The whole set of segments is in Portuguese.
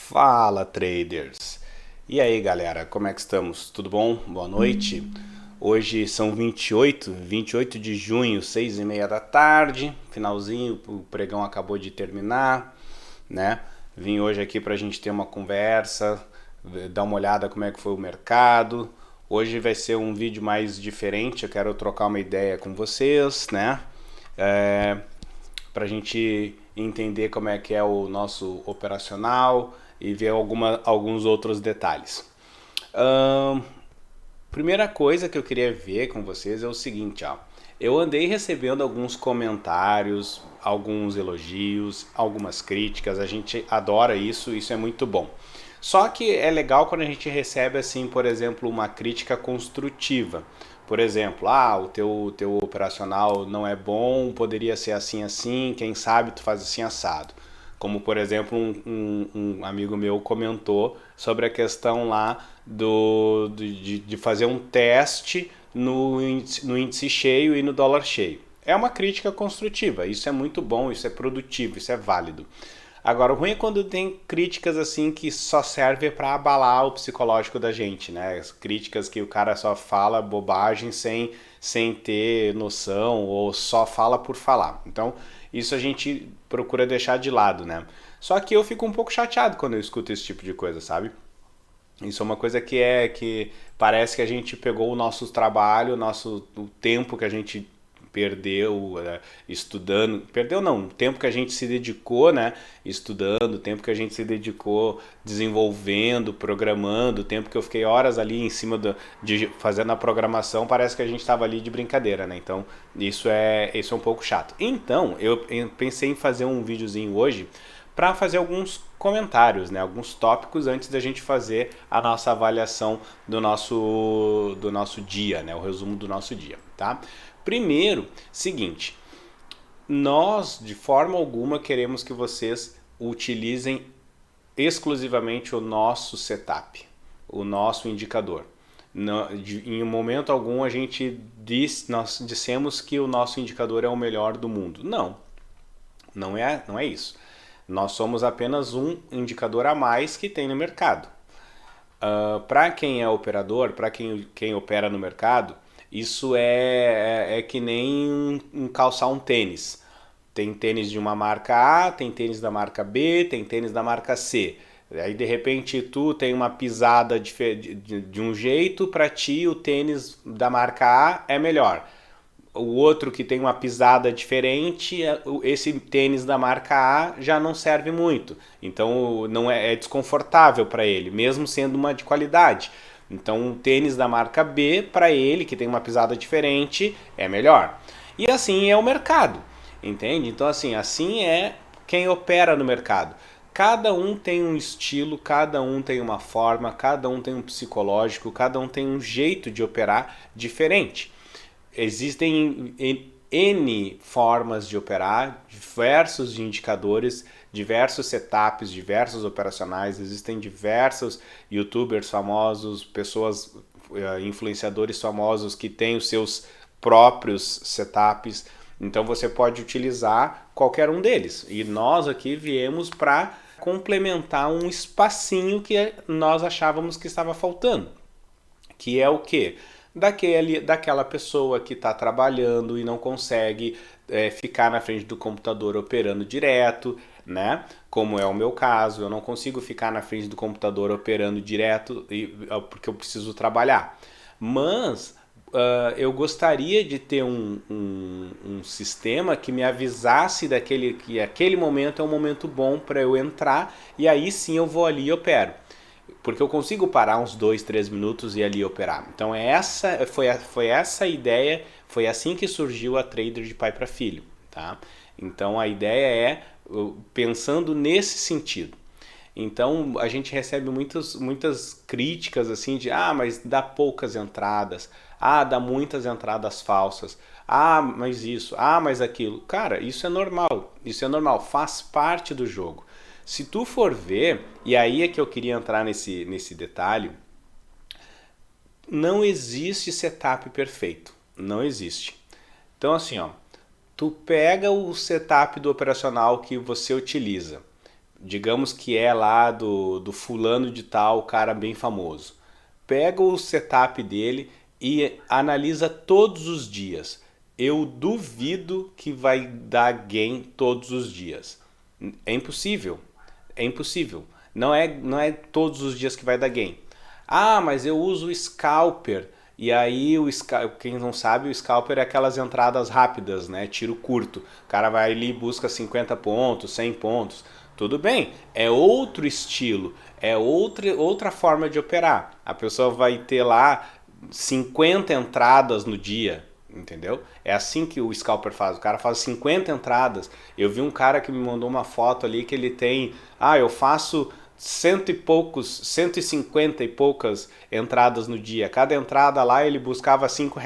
Fala, traders! E aí, galera, como é que estamos? Tudo bom? Boa noite. Hoje são 28 de junho, 6:30 da tarde, finalzinho, o pregão acabou de terminar, né? Vim hoje aqui pra gente ter uma conversa, dar uma olhada como é que foi o mercado. Hoje vai ser um vídeo mais diferente, eu quero trocar uma ideia com vocês, né? Para a gente entender como é que é o nosso operacional e ver alguns outros detalhes. Primeira coisa que eu queria ver com vocês é o seguinte, ó. Eu andei recebendo alguns comentários, alguns elogios, algumas críticas, a gente adora isso, isso é muito bom. Só que é legal quando a gente recebe, assim, por exemplo, uma crítica construtiva. Por exemplo, o teu operacional não é bom, poderia ser assim assim, quem sabe tu faz assim assado. Como, por exemplo, um amigo meu comentou sobre a questão lá de fazer um teste no índice cheio e no dólar cheio. É uma crítica construtiva, isso é muito bom, isso é produtivo, isso é válido. Agora, o ruim é quando tem críticas assim que só servem para abalar o psicológico da gente, né? As críticas que o cara só fala bobagem sem ter noção ou só fala por falar. Então, isso a gente procura deixar de lado, né? Só que eu fico um pouco chateado quando eu escuto esse tipo de coisa, sabe? Isso é uma coisa que parece que a gente pegou o nosso trabalho, o tempo que a gente perdeu estudando, perdeu não, o tempo que a gente se dedicou, né, estudando, o tempo que a gente se dedicou desenvolvendo, programando, o tempo que eu fiquei horas ali em cima de fazendo a programação, parece que a gente estava ali de brincadeira, né? Então isso é um pouco chato. Então eu pensei em fazer um videozinho hoje para fazer alguns comentários, né, alguns tópicos antes da gente fazer a nossa avaliação do nosso dia, né, o resumo do nosso dia, tá? Primeiro, seguinte, nós de forma alguma queremos que vocês utilizem exclusivamente o nosso setup, o nosso indicador. Em um momento algum nós dissemos que o nosso indicador é o melhor do mundo. Não, não é isso. Nós somos apenas um indicador a mais que tem no mercado. Para quem é operador, para quem opera no mercado, isso é que nem calçar um tênis. Tem tênis de uma marca A, tem tênis da marca B, tem tênis da marca C. Aí de repente tu tem uma pisada de um jeito, para ti o tênis da marca A é melhor. O outro que tem uma pisada diferente, esse tênis da marca A já não serve muito. Então não é desconfortável para ele, mesmo sendo uma de qualidade. Então o tênis da marca B, para ele, que tem uma pisada diferente, é melhor. E assim é o mercado, entende? Então assim é quem opera no mercado. Cada um tem um estilo, cada um tem uma forma, cada um tem um psicológico, cada um tem um jeito de operar diferente. Existem N formas de operar, diversos indicadores, diversos setups, diversos operacionais, existem diversos youtubers famosos, pessoas, influenciadores famosos que têm os seus próprios setups, então você pode utilizar qualquer um deles. E nós aqui viemos para complementar um espacinho que nós achávamos que estava faltando, que é o quê? Daquela pessoa que está trabalhando e não consegue ficar na frente do computador operando direto, né? Como é o meu caso, eu não consigo ficar na frente do computador operando direto porque eu preciso trabalhar. Mas eu gostaria de ter um sistema que me avisasse que aquele momento é um momento bom para eu entrar e aí sim eu vou ali e opero, porque eu consigo parar uns 2, 3 minutos e ali operar. Então foi essa a ideia, foi assim que surgiu a Trader de pai para filho, tá? Então a ideia é pensando nesse sentido. Então a gente recebe muitas críticas assim mas dá poucas entradas, dá muitas entradas falsas, mas isso, mas aquilo. Cara, isso é normal, faz parte do jogo. Se tu for ver, e aí é que eu queria entrar nesse detalhe, não existe setup perfeito. Não existe. Então assim, ó, tu pega o setup do operacional que você utiliza, digamos que é lá do fulano de tal, cara bem famoso. Pega o setup dele e analisa todos os dias. Eu duvido que vai dar gain todos os dias. É impossível. É impossível. Não é todos os dias que vai dar gain. Ah, mas eu uso o scalper. E aí, quem não sabe, o scalper é aquelas entradas rápidas, né? Tiro curto. O cara vai ali e busca 50 pontos, 100 pontos. Tudo bem, é outro estilo, é outra forma de operar. A pessoa vai ter lá 50 entradas no dia, entendeu? É assim que o scalper faz. O cara faz 50 entradas. Eu vi um cara que me mandou uma foto ali que ele tem... eu faço 100 e poucos, 150 e poucas entradas no dia. Cada entrada lá ele buscava R$ 5.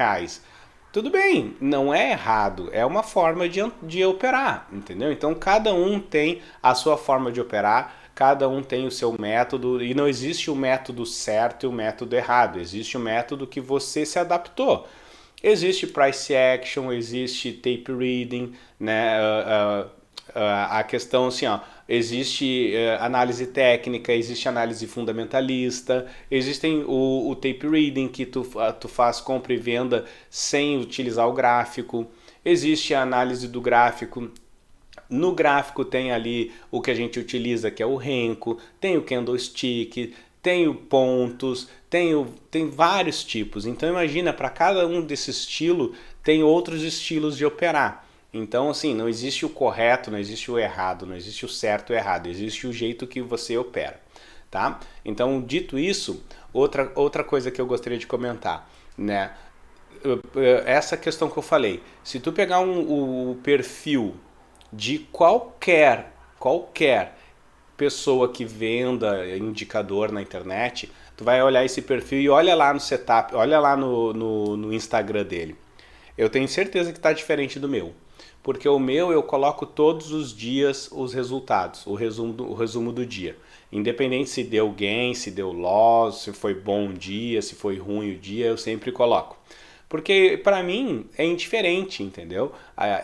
Tudo bem, não é errado, é uma forma de operar, entendeu? Então cada um tem a sua forma de operar, cada um tem o seu método e não existe o método certo e o método errado, existe o método que você se adaptou. Existe price action, existe tape reading, né? A questão assim, existe análise técnica, existe análise fundamentalista, existem o tape reading que tu faz compra e venda sem utilizar o gráfico, existe a análise do gráfico. No gráfico tem ali o que a gente utiliza, que é o Renko, tem o candlestick, tem o pontos, tem vários tipos. Então imagina, para cada um desse estilo tem outros estilos de operar. Então, assim, não existe o correto, não existe o errado, não existe o certo e o errado, existe o jeito que você opera, tá? Então, dito isso, outra coisa que eu gostaria de comentar, né? Essa questão que eu falei, se tu pegar o perfil de qualquer pessoa que venda indicador na internet, tu vai olhar esse perfil e olha lá no setup, olha lá no Instagram dele. Eu tenho certeza que está diferente do meu. Porque o meu eu coloco todos os dias os resultados, o resumo do dia. Independente se deu gain, se deu loss, se foi bom o dia, se foi ruim o dia, eu sempre coloco. Porque para mim é indiferente, entendeu?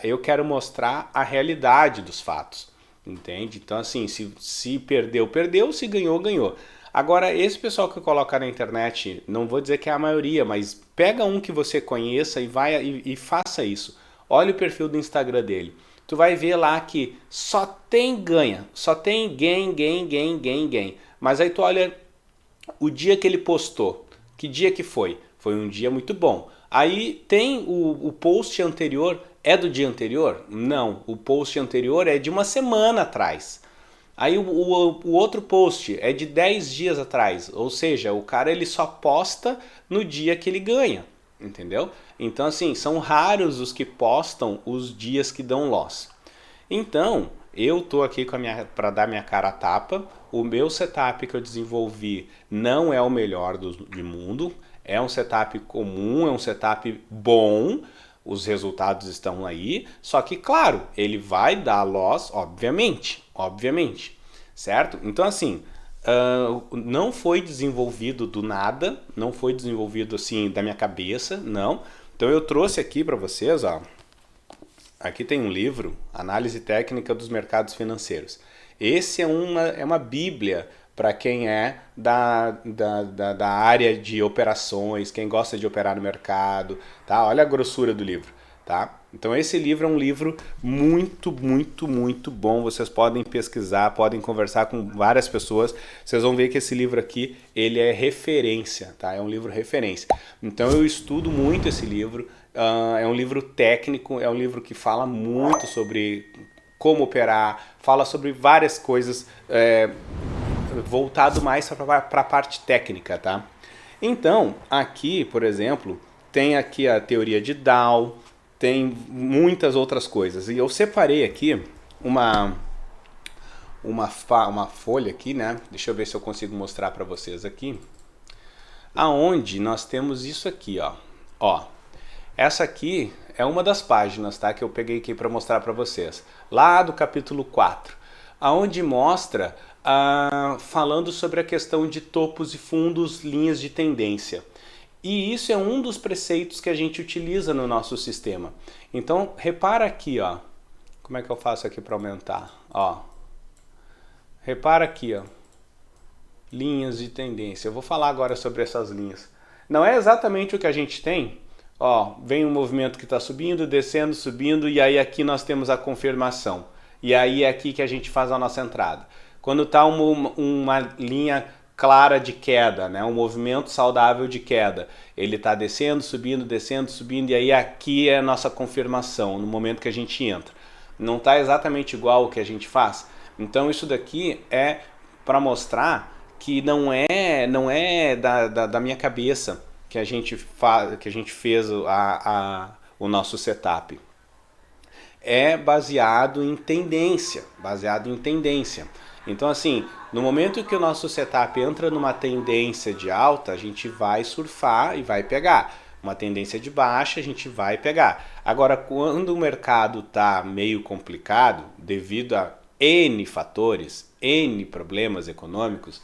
Eu quero mostrar a realidade dos fatos, entende? Então assim, se perdeu, perdeu, se ganhou, ganhou. Agora, esse pessoal que coloca na internet, não vou dizer que é a maioria, mas pega um que você conheça e vai e faça isso. Olha o perfil do Instagram dele. Tu vai ver lá que só tem ganha, só tem gain. Mas aí tu olha o dia que ele postou. Que dia que foi? Foi um dia muito bom. Aí tem o post anterior, é do dia anterior? Não, o post anterior é de uma semana atrás. Aí o outro post é de 10 dias atrás, ou seja, o cara ele só posta no dia que ele ganha, entendeu? Então assim, são raros os que postam os dias que dão loss. Então, eu tô aqui para dar minha cara a tapa. O meu setup que eu desenvolvi não é o melhor do mundo, é um setup comum, é um setup bom. Os resultados estão aí, só que claro, ele vai dar loss, obviamente, certo? Então assim, não foi desenvolvido do nada, não foi desenvolvido assim da minha cabeça, não. Então eu trouxe aqui para vocês, aqui tem um livro, Análise Técnica dos Mercados Financeiros. Esse é uma bíblia para quem é da área de operações, quem gosta de operar no mercado, tá? Olha a grossura do livro, tá? Então esse livro é um livro muito bom, vocês podem pesquisar, podem conversar com várias pessoas, vocês vão ver que esse livro aqui, ele é referência, tá? É um livro referência. Então eu estudo muito esse livro, é um livro técnico, é um livro que fala muito sobre como operar, fala sobre várias coisas, voltado mais para a parte técnica, tá? Então, aqui, por exemplo, tem aqui a teoria de Dow, tem muitas outras coisas. E eu separei aqui uma folha aqui, né? Deixa eu ver se eu consigo mostrar para vocês aqui. Aonde nós temos isso aqui, ó. Essa aqui é uma das páginas, tá? Que eu peguei aqui para mostrar para vocês. Lá do capítulo 4, aonde mostra falando sobre a questão de topos e fundos, linhas de tendência. E isso é um dos preceitos que a gente utiliza no nosso sistema. Então, repara aqui, ó. Como é que eu faço aqui para aumentar? Ó. Repara aqui, ó, linhas de tendência. Eu vou falar agora sobre essas linhas. Não é exatamente o que a gente tem. Ó, vem um movimento que está subindo, descendo, subindo, e aí aqui nós temos a confirmação. E aí é aqui que a gente faz a nossa entrada. Quando está uma linha clara de queda, né? Um movimento saudável de queda. Ele está descendo, subindo, e aí aqui é a nossa confirmação, no momento que a gente entra. Não está exatamente igual o que a gente faz. Então isso daqui é para mostrar que não é da minha cabeça que a gente fez o nosso setup. É baseado em tendência, Então assim, no momento que o nosso setup entra numa tendência de alta, a gente vai surfar e vai pegar. Uma tendência de baixa, a gente vai pegar. Agora, quando o mercado está meio complicado, devido a N fatores, N problemas econômicos,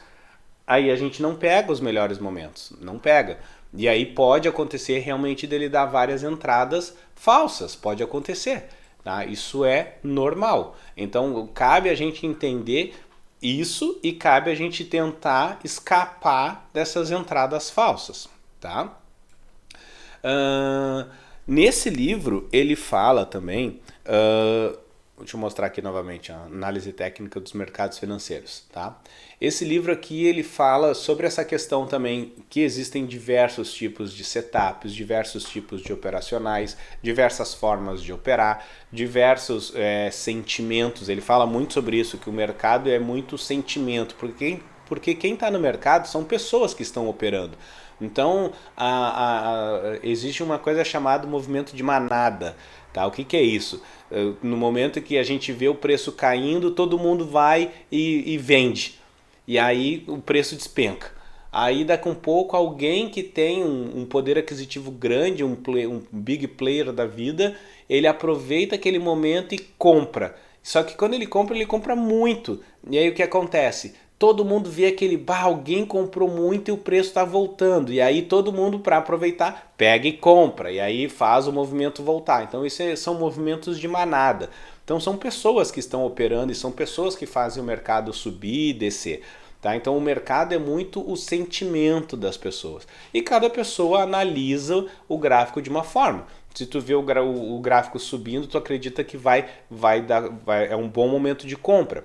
aí a gente não pega os melhores momentos, não pega. E aí pode acontecer realmente dele dar várias entradas falsas, pode acontecer. Tá? Isso é normal. Então cabe a gente entender isso e cabe a gente tentar escapar dessas entradas falsas. Tá? Nesse livro ele fala também, deixa eu mostrar aqui novamente a análise técnica dos mercados financeiros. Tá? Esse livro aqui ele fala sobre essa questão também que existem diversos tipos de setups, diversos tipos de operacionais, diversas formas de operar, diversos sentimentos. Ele fala muito sobre isso, que o mercado é muito sentimento, porque quem está no mercado são pessoas que estão operando. Então existe uma coisa chamada movimento de manada. Tá? O que é isso? No momento que a gente vê o preço caindo, todo mundo vai e vende. E aí o preço despenca. Aí daqui a um pouco alguém que tem um poder aquisitivo grande, um big player da vida, ele aproveita aquele momento e compra. Só que quando ele compra muito. E aí o que acontece? Todo mundo vê alguém comprou muito e o preço está voltando. E aí todo mundo, para aproveitar, pega e compra. E aí faz o movimento voltar. Então isso são movimentos de manada. Então são pessoas que estão operando e são pessoas que fazem o mercado subir e descer. Tá? Então o mercado é muito o sentimento das pessoas. E cada pessoa analisa o gráfico de uma forma. Se tu vê o gráfico subindo, tu acredita que é um bom momento de compra.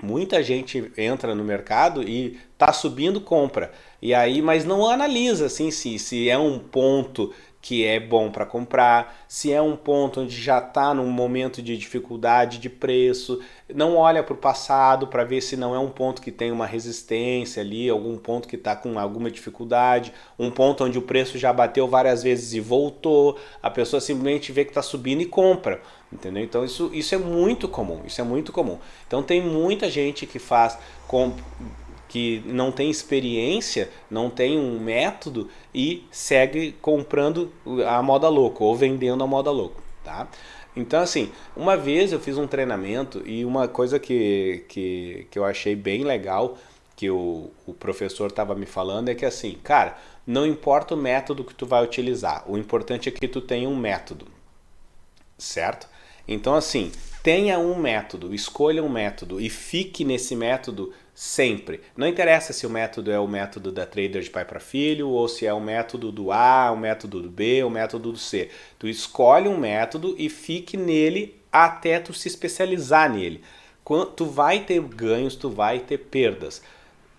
Muita gente entra no mercado e tá subindo, compra. E aí, mas não analisa assim se é um ponto que é bom para comprar, se é um ponto onde já está num momento de dificuldade de preço, não olha para o passado para ver se não é um ponto que tem uma resistência ali, algum ponto que está com alguma dificuldade, um ponto onde o preço já bateu várias vezes e voltou, a pessoa simplesmente vê que está subindo e compra. Entendeu? Então isso é muito comum, Então tem muita gente que que não tem experiência, não tem um método e segue comprando a moda louco ou vendendo a moda louco, tá? Então assim, uma vez eu fiz um treinamento e uma coisa que eu achei bem legal que o professor estava me falando é que assim, cara, não importa o método que tu vai utilizar, o importante é que tu tenha um método, certo? Então assim, tenha um método, escolha um método e fique nesse método sempre. Não interessa se o método é o método da trader de pai para filho ou se é o método do A, o método do B, o método do C. Tu escolhe um método e fique nele até tu se especializar nele. Tu vai ter ganhos, tu vai ter perdas.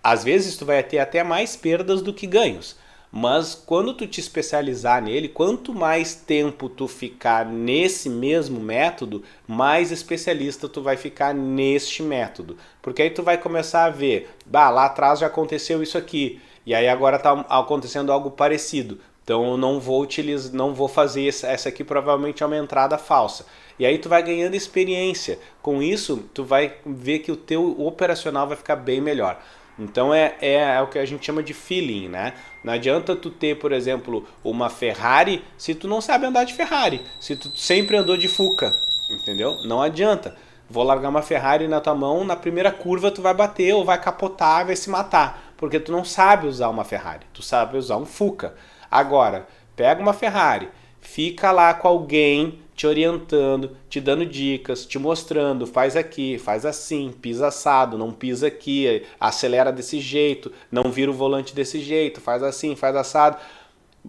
Às vezes tu vai ter até mais perdas do que ganhos. Mas quando tu te especializar nele, quanto mais tempo tu ficar nesse mesmo método, mais especialista tu vai ficar neste método. Porque aí tu vai começar a ver, lá atrás já aconteceu isso aqui, e aí agora está acontecendo algo parecido. Então eu não vou fazer essa aqui, provavelmente é uma entrada falsa. E aí tu vai ganhando experiência. Com isso, tu vai ver que o teu operacional vai ficar bem melhor. Então é o que a gente chama de feeling, né? Não adianta tu ter, por exemplo, uma Ferrari se tu não sabe andar de Ferrari, se tu sempre andou de Fuca, entendeu? Não adianta. Vou largar uma Ferrari na tua mão, na primeira curva tu vai bater ou vai capotar, vai se matar, porque tu não sabe usar uma Ferrari, tu sabe usar um Fuca. Agora, pega uma Ferrari, fica lá com alguém te orientando, te dando dicas, te mostrando, faz aqui, faz assim, pisa assado, não pisa aqui, acelera desse jeito, não vira o volante desse jeito, faz assim, faz assado.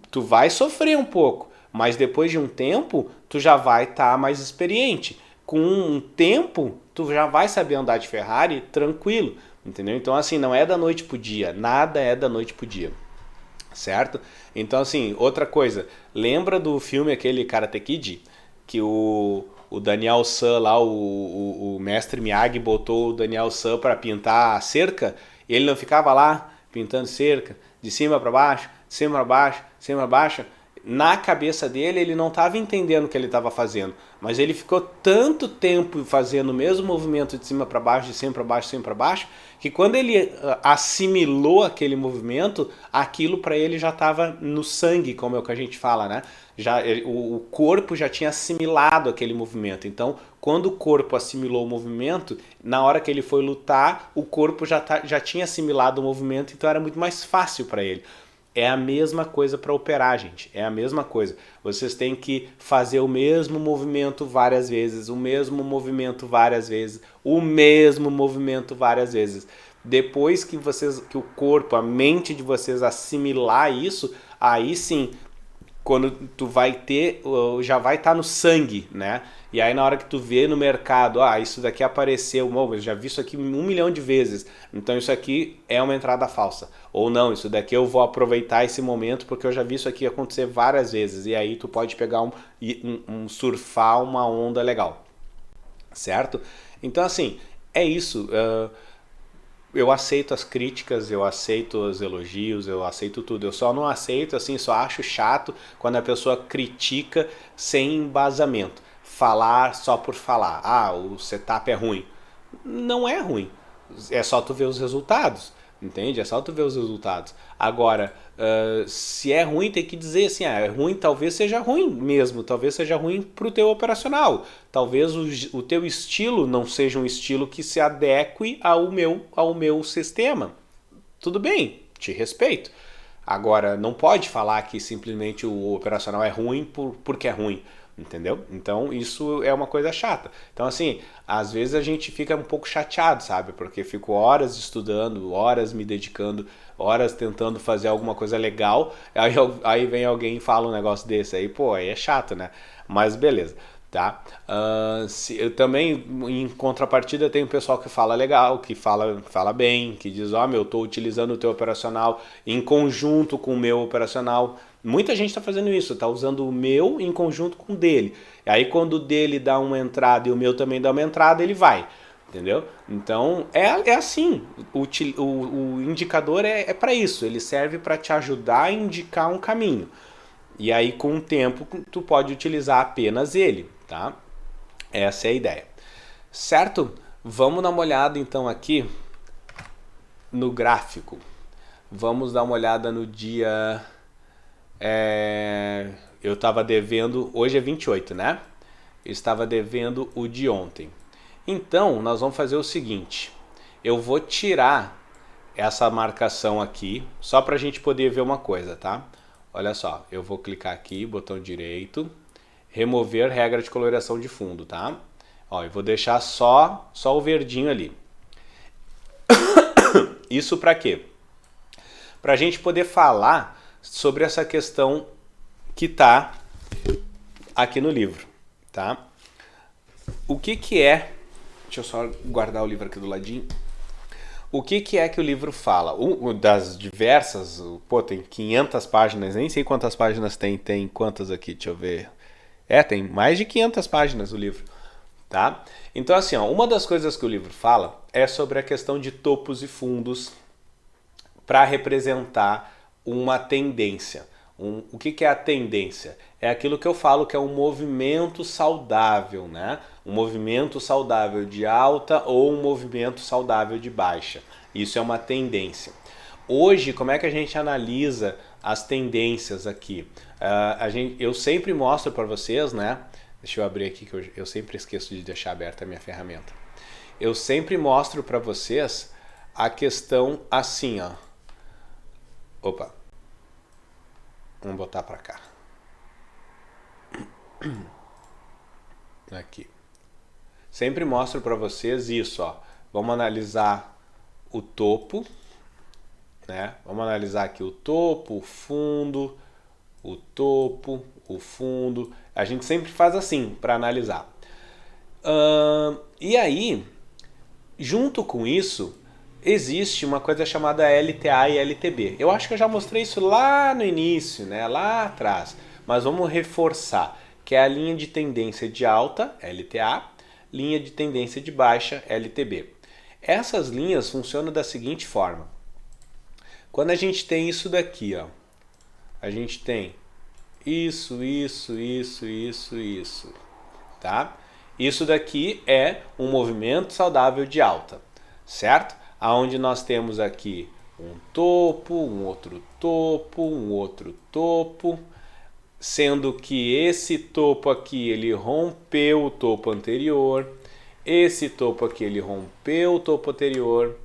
Tu vai sofrer um pouco, mas depois de um tempo, tu já vai estar mais experiente. Com um tempo, tu já vai saber andar de Ferrari tranquilo, entendeu? Então assim, não é da noite pro dia, nada é da noite pro dia, certo? Então assim, outra coisa, lembra do filme aquele Karate Kid? Que o Daniel San lá, o mestre Miyagi botou o Daniel San para pintar a cerca, e ele não ficava lá pintando cerca, de cima para baixo, de cima para baixo, de cima para baixo. Na cabeça dele, ele não estava entendendo o que ele estava fazendo, mas ele ficou tanto tempo fazendo o mesmo movimento de cima para baixo, de cima para baixo, de cima para baixo, que quando ele assimilou aquele movimento, aquilo para ele já estava no sangue, como é o que a gente fala, né? O corpo já tinha assimilado aquele movimento. Então, quando o corpo assimilou o movimento, na hora que ele foi lutar, o corpo já tinha assimilado o movimento, então era muito mais fácil para ele. É a mesma coisa para operar, gente. É a mesma coisa. Vocês têm que fazer o mesmo movimento várias vezes, o mesmo movimento várias vezes, o mesmo movimento várias vezes. Depois que que o corpo, a mente de vocês assimilar isso, aí sim, quando tu vai ter, já vai estar no sangue, né? E aí na hora que tu vê no mercado, isso daqui apareceu, eu já vi isso aqui 1 milhão de vezes, então isso aqui é uma entrada falsa. Ou não, isso daqui eu vou aproveitar esse momento porque eu já vi isso aqui acontecer várias vezes. E aí tu pode pegar surfar uma onda legal, certo? Então assim, é isso. Eu aceito as críticas, eu aceito os elogios, eu aceito tudo. Eu só não aceito, assim, só acho chato quando a pessoa critica sem embasamento. Falar só por falar. O setup é ruim. Não é ruim. É só tu ver os resultados. Entende? É só tu ver os resultados. Agora, se é ruim, tem que dizer assim, é ruim, talvez seja ruim mesmo, talvez seja ruim pro teu operacional. Talvez o teu estilo não seja um estilo que se adeque ao meu sistema. Tudo bem, te respeito. Agora, não pode falar que simplesmente o operacional é ruim porque é ruim. Entendeu? Então isso é uma coisa chata. Então assim, às vezes a gente fica um pouco chateado, sabe? Porque fico horas estudando, horas me dedicando, horas tentando fazer alguma coisa legal, aí vem alguém e fala um negócio desse aí, pô, aí é chato, né? Mas beleza, tá? Eu também, em contrapartida, tem um pessoal que fala legal, que fala bem, que diz, eu tô utilizando o teu operacional em conjunto com o meu operacional. Muita gente está fazendo isso, está usando o meu em conjunto com o dele. E aí quando o dele dá uma entrada e o meu também dá uma entrada, ele vai. Entendeu? Então é assim. O indicador é para isso. Ele serve para te ajudar a indicar um caminho. E aí com o tempo tu pode utilizar apenas ele, tá? Essa é a ideia. Certo? Vamos dar uma olhada então aqui no gráfico. Vamos dar uma olhada no dia... eu estava devendo, hoje é 28, né? Eu estava devendo o de ontem. Então, nós vamos fazer o seguinte. Eu vou tirar essa marcação aqui, só para a gente poder ver uma coisa, tá? Olha só, eu vou clicar aqui, botão direito, remover regra de coloração de fundo, tá? Ó, eu vou deixar só o verdinho ali. Isso para quê? Para a gente poder falar sobre essa questão que está aqui no livro, tá? O que é... Deixa eu só guardar o livro aqui do ladinho. O que é que o livro fala? Das diversas... Pô, tem 500 páginas, nem sei quantas páginas tem. Tem quantas aqui? Deixa eu ver. Tem mais de 500 páginas o livro, tá? Então, assim, uma das coisas que o livro fala é sobre a questão de topos e fundos para representar uma tendência. O que é a tendência? É aquilo que eu falo que é um movimento saudável, né? Um movimento saudável de alta ou um movimento saudável de baixa. Isso é uma tendência. Hoje, como é que a gente analisa as tendências aqui? Eu sempre mostro para vocês, né? Deixa eu abrir aqui que eu sempre esqueço de deixar aberta a minha ferramenta. Eu sempre mostro para vocês a questão assim, ó. Opa. Vamos botar para cá. Aqui. Sempre mostro para vocês isso, ó. Vamos analisar o topo, né? Vamos analisar aqui o topo, o topo, o fundo. A gente sempre faz assim para analisar. E aí, junto com isso, existe uma coisa chamada LTA e LTB. Eu acho que eu já mostrei isso lá no início, né? Lá atrás. Mas vamos reforçar, que é a linha de tendência de alta, LTA, linha de tendência de baixa, LTB. Essas linhas funcionam da seguinte forma. Quando a gente tem isso daqui, ó, a gente tem isso, tá? Isso daqui é um movimento saudável de alta, certo? Aonde nós temos aqui um topo, um outro topo, sendo que esse topo aqui ele rompeu o topo anterior, esse topo aqui ele rompeu o topo anterior.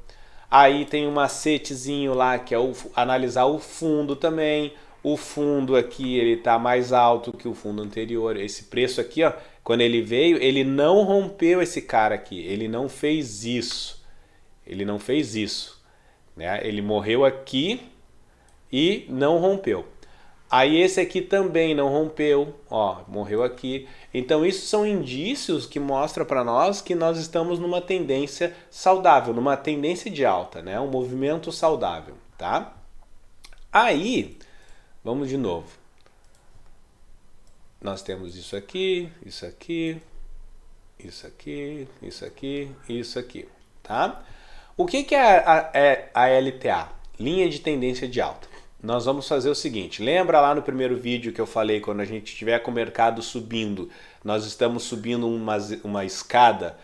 Aí tem um macetezinho lá que é analisar o fundo também. O fundo aqui ele está mais alto que o fundo anterior. Esse preço aqui, ó, quando ele veio, ele não rompeu esse cara aqui. Ele não fez isso. Ele não fez isso, né? Ele morreu aqui e não rompeu. Aí esse aqui também não rompeu, ó, morreu aqui. Então isso são indícios que mostram para nós que nós estamos numa tendência saudável, numa tendência de alta, né? Um movimento saudável, tá? Aí, vamos de novo. Nós temos isso aqui, isso aqui, isso aqui, isso aqui, isso aqui, tá? O que é a LTA? Linha de tendência de alta. Nós vamos fazer o seguinte, lembra lá no primeiro vídeo que eu falei, quando a gente estiver com o mercado subindo, nós estamos subindo uma escada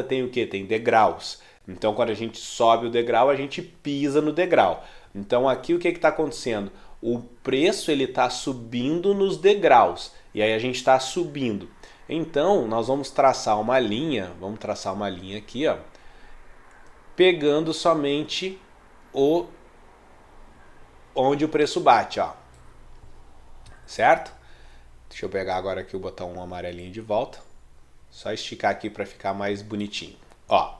tem o quê? Tem degraus. Então quando a gente sobe o degrau, a gente pisa no degrau. Então aqui o que está acontecendo? O preço ele está subindo nos degraus, e aí a gente está subindo. Então nós vamos traçar uma linha aqui, ó, pegando somente onde o preço bate, ó. Certo? Deixa eu pegar agora aqui o botão amarelinho de volta. Só esticar aqui para ficar mais bonitinho. Ó.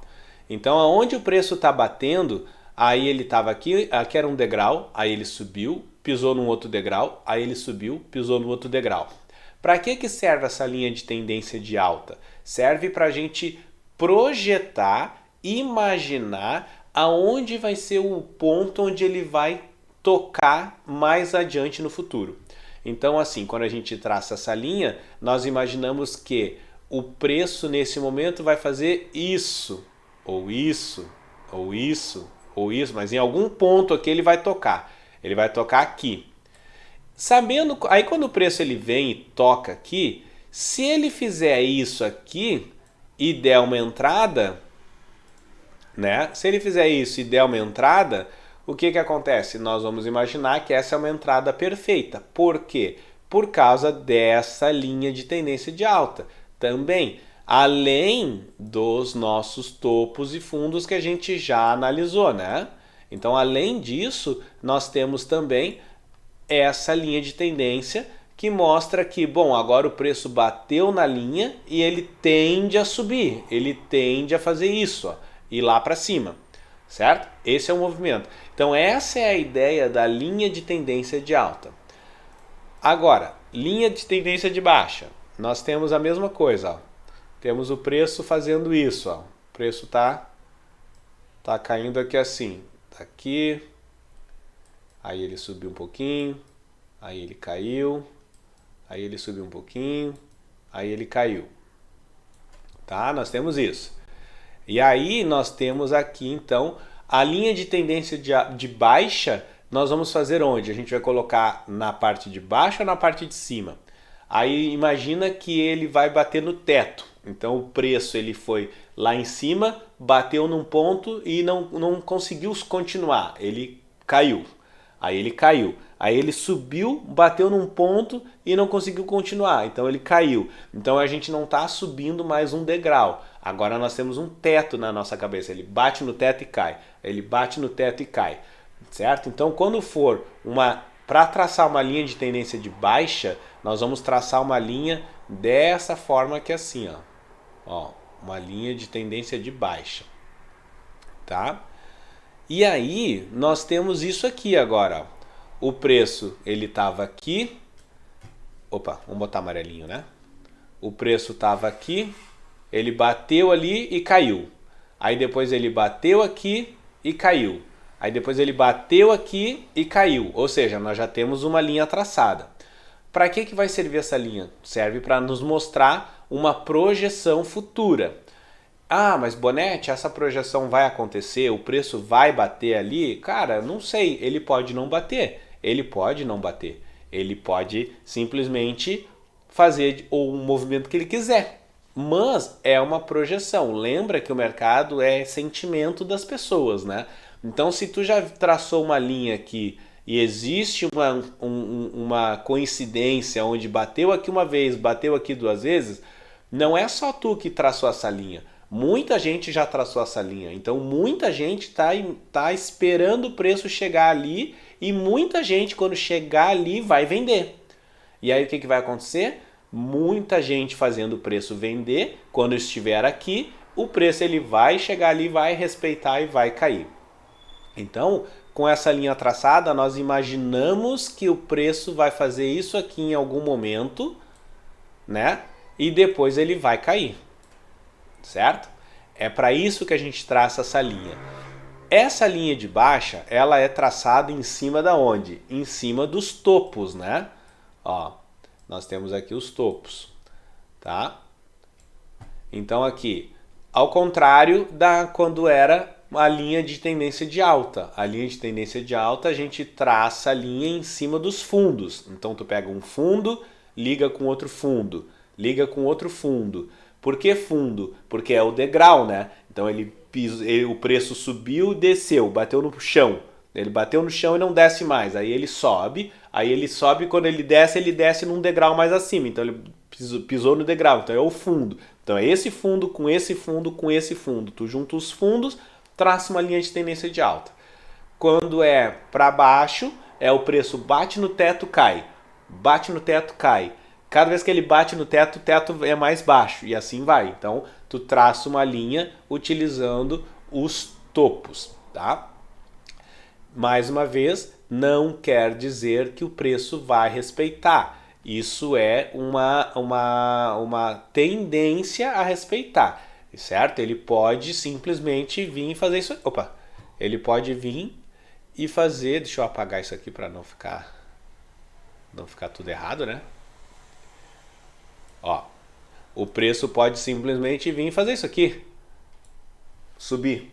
Então, aonde o preço está batendo, aí ele estava aqui era um degrau, aí ele subiu, pisou num outro degrau, aí ele subiu, pisou no outro degrau. Para que serve essa linha de tendência de alta? Serve para a gente projetar, imaginar aonde vai ser o ponto onde ele vai tocar mais adiante no futuro. Então, assim, quando a gente traça essa linha, nós imaginamos que o preço nesse momento vai fazer isso, ou isso, ou isso, ou isso, mas em algum ponto aqui ele vai tocar. Ele vai tocar aqui. Sabendo, aí quando o preço ele vem e toca aqui, se ele fizer isso aqui e der uma entrada, né? Se ele fizer isso e der uma entrada, o que acontece? Nós vamos imaginar que essa é uma entrada perfeita. Por quê? Por causa dessa linha de tendência de alta. Também, além dos nossos topos e fundos que a gente já analisou, né? Então, além disso, nós temos também essa linha de tendência que mostra que, bom, agora o preço bateu na linha e ele tende a subir, ele tende a fazer isso, ó, ir lá para cima. Certo? Esse é o movimento. Então essa é a ideia da linha de tendência de alta. Agora, linha de tendência de baixa. Nós temos a mesma coisa. Ó. Temos o preço fazendo isso. Ó. O preço tá caindo aqui assim. Tá aqui. Aí ele subiu um pouquinho. Aí ele caiu. Aí ele subiu um pouquinho. Aí ele caiu. Tá? Nós temos isso. E aí nós temos aqui então a linha de tendência de baixa. Nós vamos fazer onde? A gente vai colocar na parte de baixo ou na parte de cima? Aí imagina que ele vai bater no teto. Então o preço ele foi lá em cima, bateu num ponto e não conseguiu continuar. Ele caiu. Aí ele caiu. Aí ele subiu, bateu num ponto e não conseguiu continuar. Então ele caiu. Então a gente não está subindo mais um degrau. Agora nós temos um teto na nossa cabeça. Ele bate no teto e cai. Ele bate no teto e cai. Certo? Então quando for para traçar uma linha de tendência de baixa, nós vamos traçar uma linha dessa forma aqui assim, ó. Ó, uma linha de tendência de baixa, tá? E aí nós temos isso aqui agora, ó. O preço ele estava aqui, opa, vamos botar amarelinho, né? O preço estava aqui, ele bateu ali e caiu. Aí depois ele bateu aqui e caiu. Aí depois ele bateu aqui e caiu. Ou seja, nós já temos uma linha traçada. Para que vai servir essa linha? Serve para nos mostrar uma projeção futura. Ah, mas Bonetti, essa projeção vai acontecer? O preço vai bater ali? Cara, não sei. Ele pode não bater. Ele pode não bater. Ele pode simplesmente fazer o movimento que ele quiser. Mas é uma projeção. Lembra que o mercado é sentimento das pessoas, né? Então, se tu já traçou uma linha aqui e existe uma coincidência onde bateu aqui uma vez, bateu aqui duas vezes, não é só tu que traçou essa linha. Muita gente já traçou essa linha. Então, muita gente tá esperando o preço chegar ali e muita gente, quando chegar ali, vai vender. E aí, o que vai acontecer? Muita gente fazendo o preço vender. Quando estiver aqui, o preço ele vai chegar ali, vai respeitar e vai cair. Então, com essa linha traçada, nós imaginamos que o preço vai fazer isso aqui em algum momento, né? E depois ele vai cair, certo? É para isso que a gente traça essa linha. Essa linha de baixa, ela é traçada em cima da onde? Em cima dos topos, né? Ó, nós temos aqui os topos, tá? Então aqui, ao contrário da quando era a linha de tendência de alta. A linha de tendência de alta a gente traça a linha em cima dos fundos. Então tu pega um fundo, liga com outro fundo, liga com outro fundo. Por que fundo? Porque é o degrau, né? Então o preço subiu, desceu, bateu no chão. Ele bateu no chão e não desce mais. Aí ele sobe, quando ele desce num degrau mais acima. Então ele pisou no degrau, então é o fundo. Então é esse fundo com esse fundo com esse fundo. Tu junta os fundos, traça uma linha de tendência de alta. Quando é para baixo, é o preço bate no teto, cai. Bate no teto, cai. Cada vez que ele bate no teto, o teto é mais baixo. E assim vai. Então, tu traça uma linha utilizando os topos, tá? Mais uma vez, não quer dizer que o preço vai respeitar. Isso é uma tendência a respeitar, certo? Ele pode simplesmente vir e fazer isso. Opa! Ele pode vir e fazer. Deixa eu apagar isso aqui para não ficar tudo errado, né? Ó, o preço pode simplesmente vir e fazer isso aqui, subir,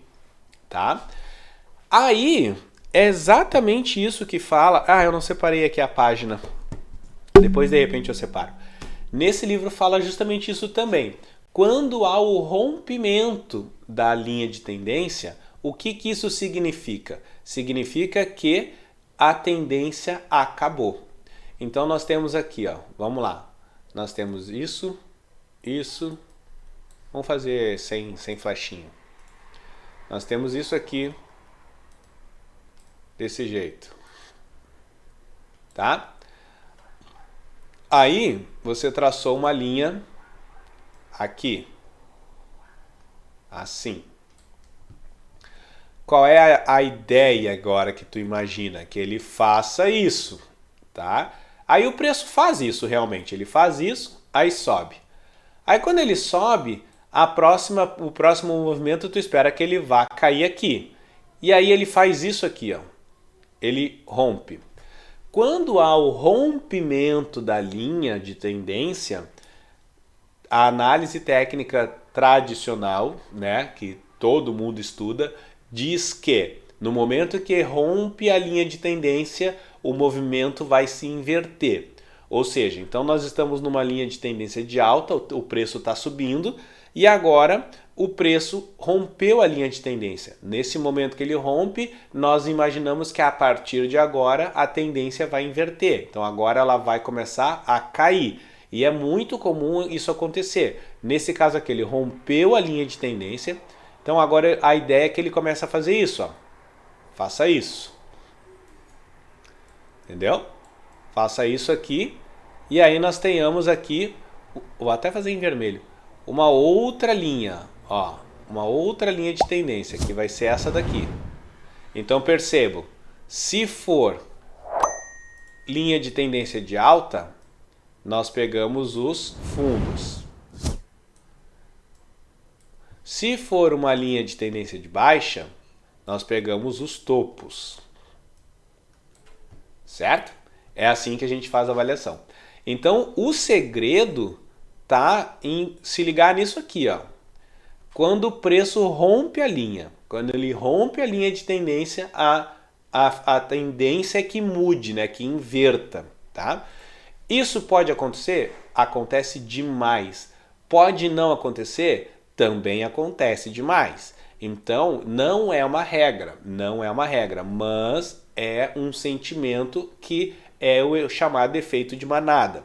tá? Aí é exatamente isso que fala. Ah, eu não separei aqui a página. Depois de repente eu separo. Nesse livro fala justamente isso também. Quando há o rompimento da linha de tendência, o que isso significa? Significa que a tendência acabou. Então nós temos aqui, ó, vamos lá. Nós temos isso, isso. Vamos fazer sem flechinha. Nós temos isso aqui desse jeito. Tá? Aí você traçou uma linha aqui. Assim. Qual é a ideia agora que tu imagina? Que ele faça isso, tá? Aí o preço faz isso realmente. Ele faz isso, aí sobe. Aí quando ele sobe, o próximo movimento tu espera que ele vá cair aqui. E aí ele faz isso aqui, ó. Ele rompe. Quando há o rompimento da linha de tendência, a análise técnica tradicional, né, que todo mundo estuda, diz que no momento que rompe a linha de tendência, o movimento vai se inverter. Ou seja, então nós estamos numa linha de tendência de alta, o preço está subindo, e agora o preço rompeu a linha de tendência. Nesse momento que ele rompe, nós imaginamos que a partir de agora a tendência vai inverter. Então agora ela vai começar a cair. E é muito comum isso acontecer. Nesse caso aqui, ele rompeu a linha de tendência. Então agora a ideia é que ele comece a fazer isso, ó. Faça isso. Entendeu? Faça isso aqui. E aí nós tenhamos aqui Vou até fazer em vermelho. Uma outra linha, ó, uma outra linha de tendência, que vai ser essa daqui. Então percebo, se for linha de tendência de alta, nós pegamos os fundos. Se for uma linha de tendência de baixa, nós pegamos os topos. Certo? É assim que a gente faz a avaliação. Então, o segredo tá em se ligar nisso aqui, ó. Quando o preço rompe a linha, quando ele rompe a linha de tendência, a tendência é que mude, né? Que inverta, tá? Isso pode acontecer? Acontece demais. Pode não acontecer? Também acontece demais. Então, não é uma regra, não é uma regra, mas é um sentimento que é o chamado efeito de manada.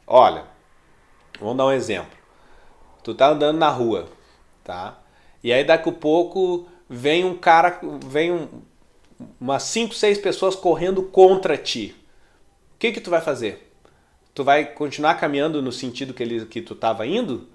Olha, vamos dar um exemplo. Tu tá andando na rua, tá? E aí daqui a pouco vem um cara, umas 5, 6 pessoas correndo contra ti. O que que tu vai fazer? Tu vai continuar caminhando no sentido que tu estava indo?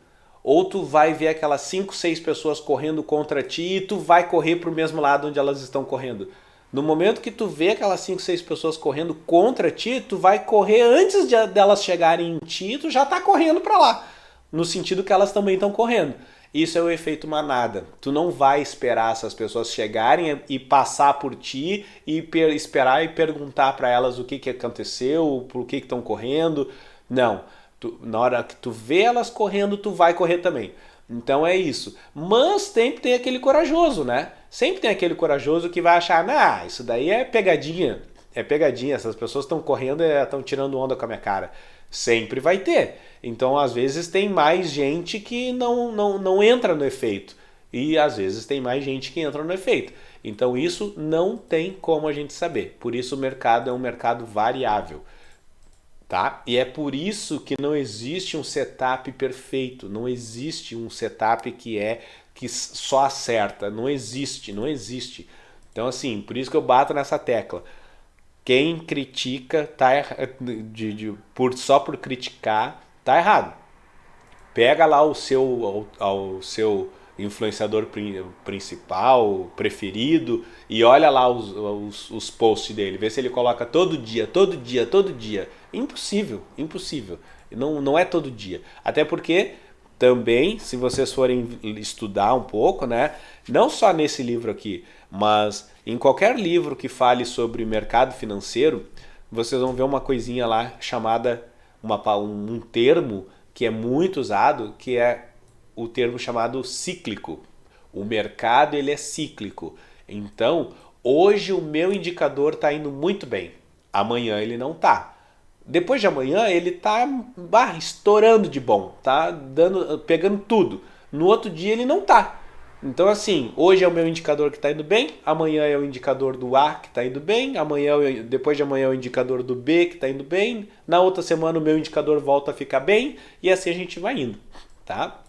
Ou tu vai ver aquelas 5, 6 pessoas correndo contra ti e tu vai correr para o mesmo lado onde elas estão correndo? No momento que tu vê aquelas 5, 6 pessoas correndo contra ti, tu vai correr antes delas chegarem em ti, tu já tá correndo para lá, no sentido que elas também estão correndo. Isso é o efeito manada. Tu não vai esperar essas pessoas chegarem e passar por ti e esperar e perguntar para elas o que aconteceu, por que estão correndo. Não. Na hora que tu vê elas correndo, tu vai correr também. Então é isso. Mas sempre tem aquele corajoso, né? Sempre tem aquele corajoso que vai achar, nah, isso daí é pegadinha. É pegadinha, essas pessoas estão correndo e estão tirando onda com a minha cara. Sempre vai ter. Então, às vezes, tem mais gente que não entra no efeito. E, às vezes, tem mais gente que entra no efeito. Então, isso não tem como a gente saber. Por isso, o mercado é um mercado variável. Tá? E é por isso que não existe um setup perfeito. Não existe um setup que só acerta. Não existe, não existe. Então, assim, por isso que eu bato nessa tecla. Quem critica tá só por criticar tá errado. Pega lá o seu influenciador principal, preferido, e olha lá os posts dele, vê se ele coloca todo dia, todo dia, todo dia. Impossível, impossível. Não é todo dia. Até porque também, se vocês forem estudar um pouco, né, não só nesse livro aqui, mas em qualquer livro que fale sobre mercado financeiro, vocês vão ver uma coisinha lá chamada, um termo que é muito usado, que é o termo chamado cíclico. O mercado ele é cíclico. Então, hoje o meu indicador está indo muito bem, amanhã ele não está. Depois de amanhã ele tá estourando de bom, tá pegando tudo. No outro dia ele não tá. Então assim, hoje é o meu indicador que está indo bem, amanhã é o indicador do A que está indo bem, depois de amanhã é o indicador do B que está indo bem, na outra semana o meu indicador volta a ficar bem e assim a gente vai indo, tá?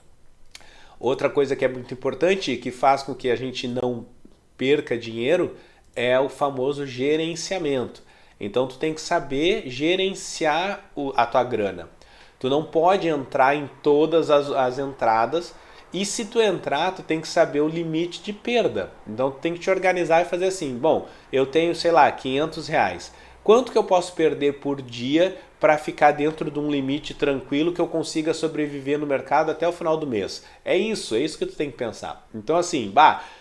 Outra coisa que é muito importante e que faz com que a gente não perca dinheiro é o famoso gerenciamento. Então tu tem que saber gerenciar a tua grana. Tu não pode entrar em todas as entradas e se tu entrar, tu tem que saber o limite de perda. Então tu tem que te organizar e fazer assim, bom, eu tenho, sei lá, R$ 500. Quanto que eu posso perder por dia para ficar dentro de um limite tranquilo que eu consiga sobreviver no mercado até o final do mês? É isso que tu tem que pensar. Então assim,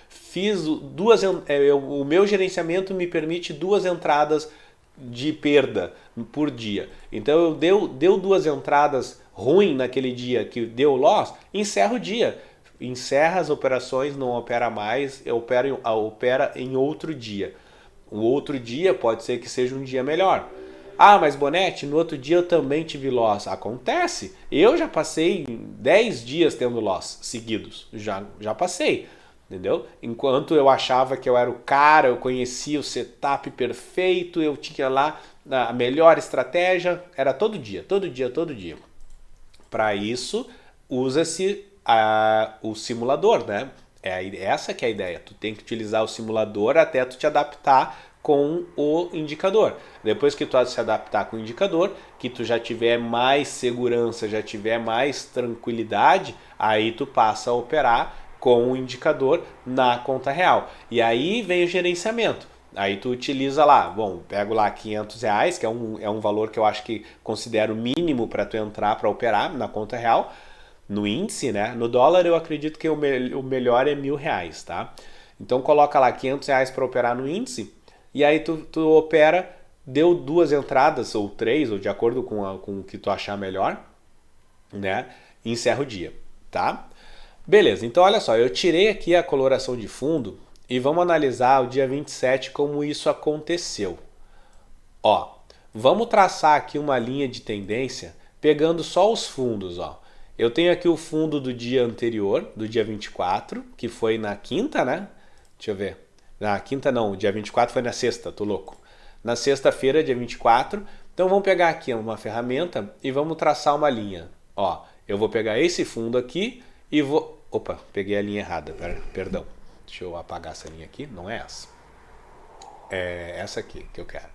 fiz o meu gerenciamento me permite 2 entradas de perda por dia. Então deu 2 entradas ruim naquele dia que deu loss, encerra o dia. Encerra as operações, não opera mais, opera em outro dia. O outro dia pode ser que seja um dia melhor. Ah, mas Bonete, no outro dia eu também tive loss. Acontece. Eu já passei 10 dias tendo loss seguidos. Já passei. Entendeu? Enquanto eu achava que eu era o cara, eu conhecia o setup perfeito, eu tinha lá a melhor estratégia, era todo dia, todo dia, todo dia. Para isso, usa-se o simulador, né? Essa que é a ideia. Tu tem que utilizar o simulador até tu te adaptar com o indicador. Depois que tu se adaptar com o indicador, que tu já tiver mais segurança, já tiver mais tranquilidade, aí tu passa a operar com o indicador na conta real. E aí vem o gerenciamento. Aí tu utiliza lá, bom, pego lá R$ 500, que é um valor que eu acho que considero mínimo para tu entrar para operar na conta real, no índice, né? No dólar eu acredito que o melhor é R$ 1.000, tá? Então coloca lá R$ 500 para operar no índice, e aí tu opera, deu 2 entradas, ou 3, ou de acordo com o que tu achar melhor, né? E encerra o dia, tá? Beleza, então olha só, eu tirei aqui a coloração de fundo e vamos analisar o dia 27 como isso aconteceu. Ó, vamos traçar aqui uma linha de tendência pegando só os fundos, ó. Eu tenho aqui o fundo do dia anterior, do dia 24, que foi na quinta, né? Deixa eu ver. Na quinta não, o dia 24 foi na sexta, tô louco. Na sexta-feira, dia 24. Então vamos pegar aqui uma ferramenta e vamos traçar uma linha. Ó, eu vou pegar esse fundo aqui e vou... Opa, peguei a linha errada, perdão. Deixa eu apagar essa linha aqui, não é essa. É essa aqui que eu quero.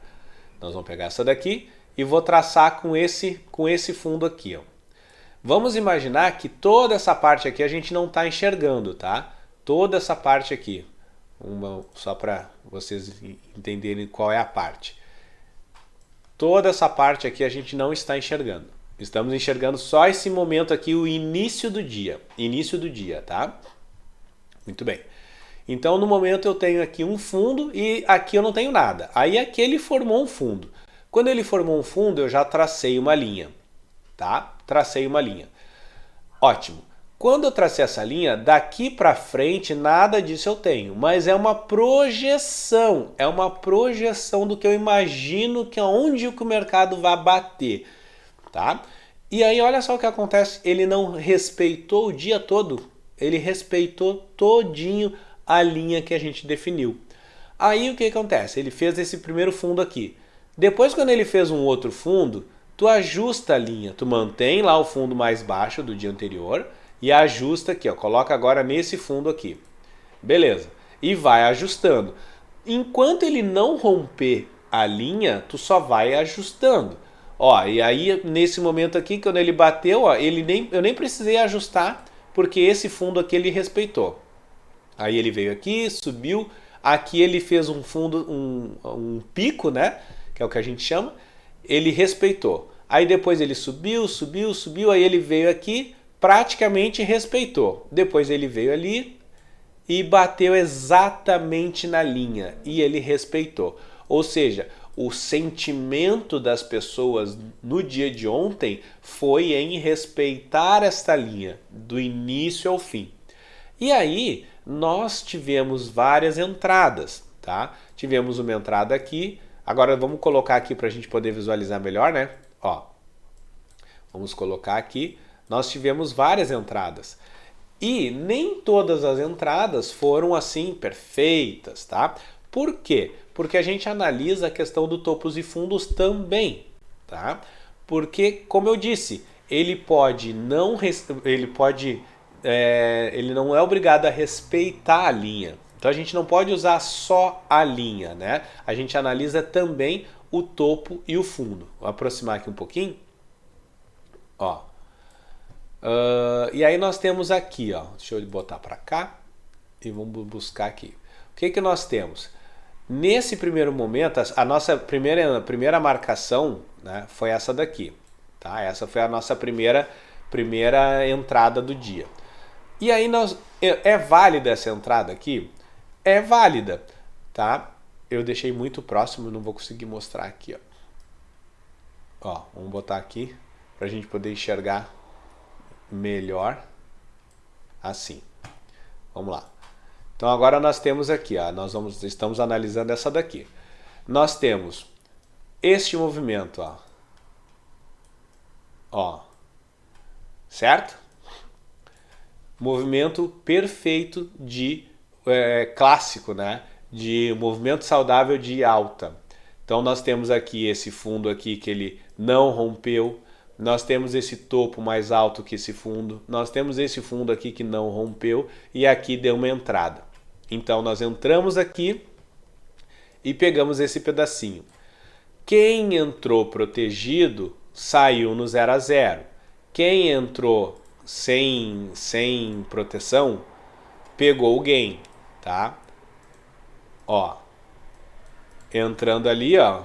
Nós vamos pegar essa daqui e vou traçar com esse fundo aqui, ó. Vamos imaginar que toda essa parte aqui a gente não está enxergando, tá? Toda essa parte aqui. Só para vocês entenderem qual é a parte. Toda essa parte aqui a gente não está enxergando. Estamos enxergando só esse momento aqui, o início do dia. Início do dia, tá? Muito bem. Então, no momento eu tenho aqui um fundo e aqui eu não tenho nada. Aí aqui ele formou um fundo. Quando ele formou um fundo, eu já tracei uma linha, tá? Tracei uma linha. Ótimo. Quando eu tracei essa linha, daqui para frente nada disso eu tenho, mas é uma projeção do que eu imagino que onde o mercado vai bater, tá? E aí olha só o que acontece, ele não respeitou o dia todo, ele respeitou todinho a linha que a gente definiu. Aí o que acontece? Ele fez esse primeiro fundo aqui. Depois, quando ele fez um outro fundo, tu ajusta a linha, tu mantém lá o fundo mais baixo do dia anterior e ajusta aqui, ó, coloca agora nesse fundo aqui. Beleza. E vai ajustando. Enquanto ele não romper a linha, tu só vai ajustando. Ó, e aí nesse momento aqui, quando ele bateu, ó, eu nem precisei ajustar, porque esse fundo aqui ele respeitou. Aí ele veio aqui, subiu, aqui ele fez um fundo, um pico, né? Que é o que a gente chama. Ele respeitou. Aí depois ele subiu, aí ele veio aqui, praticamente respeitou. Depois ele veio ali e bateu exatamente na linha e ele respeitou. Ou seja, o sentimento das pessoas no dia de ontem foi em respeitar esta linha, do início ao fim. E aí, nós tivemos várias entradas, tá? Tivemos uma entrada aqui, agora vamos colocar aqui para a gente poder visualizar melhor, né? Ó, vamos colocar aqui, nós tivemos várias entradas. E nem todas as entradas foram assim perfeitas, tá? Por quê? Porque a gente analisa a questão do topos e fundos também, tá? Porque, como eu disse, ele não é obrigado a respeitar a linha. Então a gente não pode usar só a linha, né? A gente analisa também o topo e o fundo. Vou aproximar aqui um pouquinho. Ó. E aí nós temos aqui, ó. Deixa eu botar para cá e vamos buscar aqui. O que nós temos? Nesse primeiro momento, a nossa primeira marcação, né, foi essa daqui, tá? Essa foi a nossa primeira entrada do dia. E aí é válida essa entrada aqui? É válida, tá? Eu deixei muito próximo, não vou conseguir mostrar aqui, ó. Ó, vamos botar aqui para a gente poder enxergar melhor assim. Vamos lá. Então agora nós temos aqui, ó, estamos analisando essa daqui. Nós temos este movimento, ó. Ó. Certo? Movimento perfeito de clássico, né? De movimento saudável de alta. Então nós temos aqui esse fundo aqui que ele não rompeu. Nós temos esse topo mais alto que esse fundo. Nós temos esse fundo aqui que não rompeu. E aqui deu uma entrada. Então nós entramos aqui e pegamos esse pedacinho. Quem entrou protegido saiu no 0 a 0. Quem entrou sem proteção pegou o gain, tá? Ó, entrando ali, ó,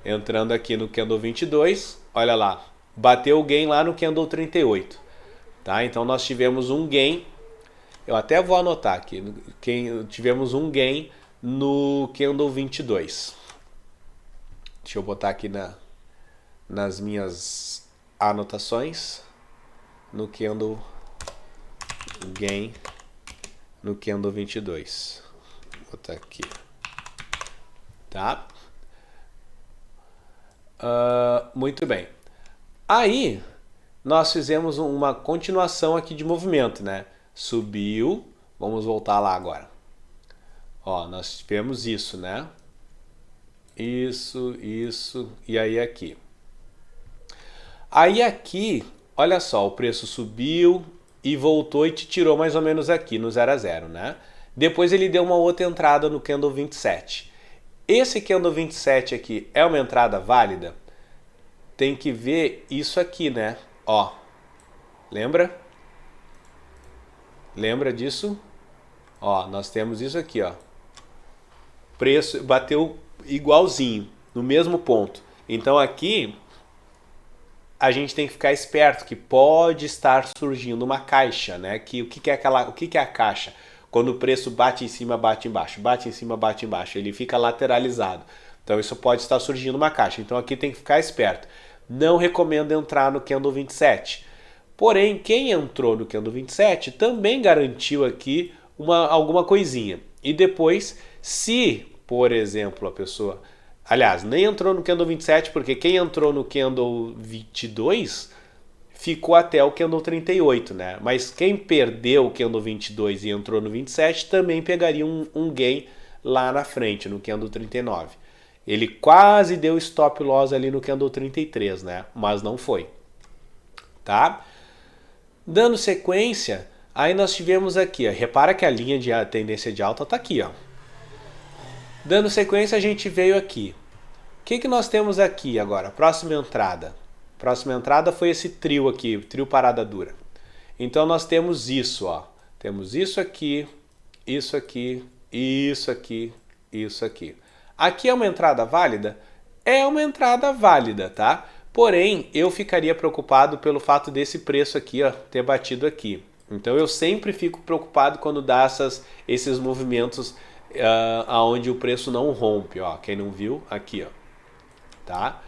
entrando aqui no candle 22, olha lá, bateu o gain lá no candle 38, tá? Então nós tivemos um gain, eu até vou anotar aqui, tivemos um gain no candle 22. Deixa eu botar aqui nas minhas anotações, no candle gain, no candle 22. Vou botar aqui, tá? Muito bem. Aí, nós fizemos uma continuação aqui de movimento, né? Subiu, vamos voltar lá agora. Ó, nós tivemos isso, né? Isso, e aí aqui. Aí aqui, olha só, o preço subiu e voltou e te tirou mais ou menos aqui no 0 a 0, né? Depois ele deu uma outra entrada no candle 27. Esse candle 27 aqui é uma entrada válida? Tem que ver isso aqui, né? Ó, lembra? Lembra disso? Ó, nós temos isso aqui, ó. Preço bateu igualzinho, no mesmo ponto. Então aqui a gente tem que ficar esperto que pode estar surgindo uma caixa, né? Que o que é a caixa? Quando o preço bate em cima, bate embaixo, bate em cima, bate embaixo, ele fica lateralizado. Então isso pode estar surgindo uma caixa. Então aqui tem que ficar esperto. Não recomendo entrar no candle 27. Porém, quem entrou no candle 27 também garantiu aqui alguma coisinha. E depois, se, por exemplo, a pessoa... Aliás, nem entrou no candle 27, porque quem entrou no candle 22 ficou até o candle 38, né? Mas quem perdeu o candle 22 e entrou no 27 também pegaria um gain lá na frente, no candle 39. Ele quase deu stop loss ali no candle 33, né? Mas não foi, tá? Dando sequência, aí nós tivemos aqui, ó, repara que a linha de tendência de alta tá aqui, ó. Dando sequência, a gente veio aqui. O que nós temos aqui agora? Próxima entrada. Próxima entrada foi esse trio aqui, trio parada dura. Então nós temos isso, ó. Temos isso aqui, isso aqui, isso aqui, isso aqui. Aqui é uma entrada válida? É uma entrada válida, tá? Porém, eu ficaria preocupado pelo fato desse preço aqui, ó, ter batido aqui. Então eu sempre fico preocupado quando dá esses movimentos aonde o preço não rompe, ó. Quem não viu, aqui, ó. Tá?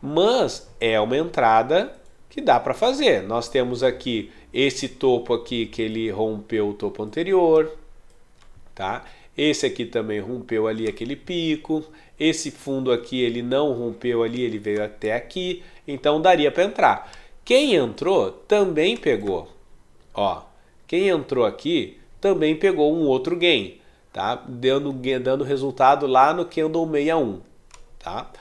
Mas é uma entrada que dá para fazer. Nós temos aqui esse topo aqui que ele rompeu o topo anterior, tá? Esse aqui também rompeu ali aquele pico. Esse fundo aqui ele não rompeu ali, ele veio até aqui. Então daria para entrar. Quem entrou também pegou. Ó, quem entrou aqui também pegou um outro gain, tá? Dando resultado lá no candle 61, tá?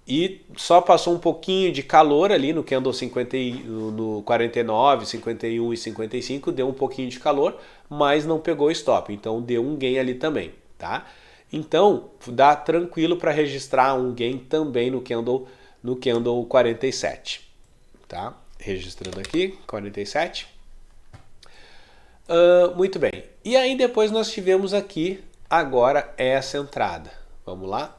E só passou um pouquinho de calor ali no candle 50, no 49, 51 e 55, deu um pouquinho de calor, mas não pegou stop, então deu um gain ali também, tá? Então, dá tranquilo para registrar um gain também no candle 47, tá? Registrando aqui, 47. Muito bem. E aí depois nós tivemos aqui agora essa entrada. Vamos lá?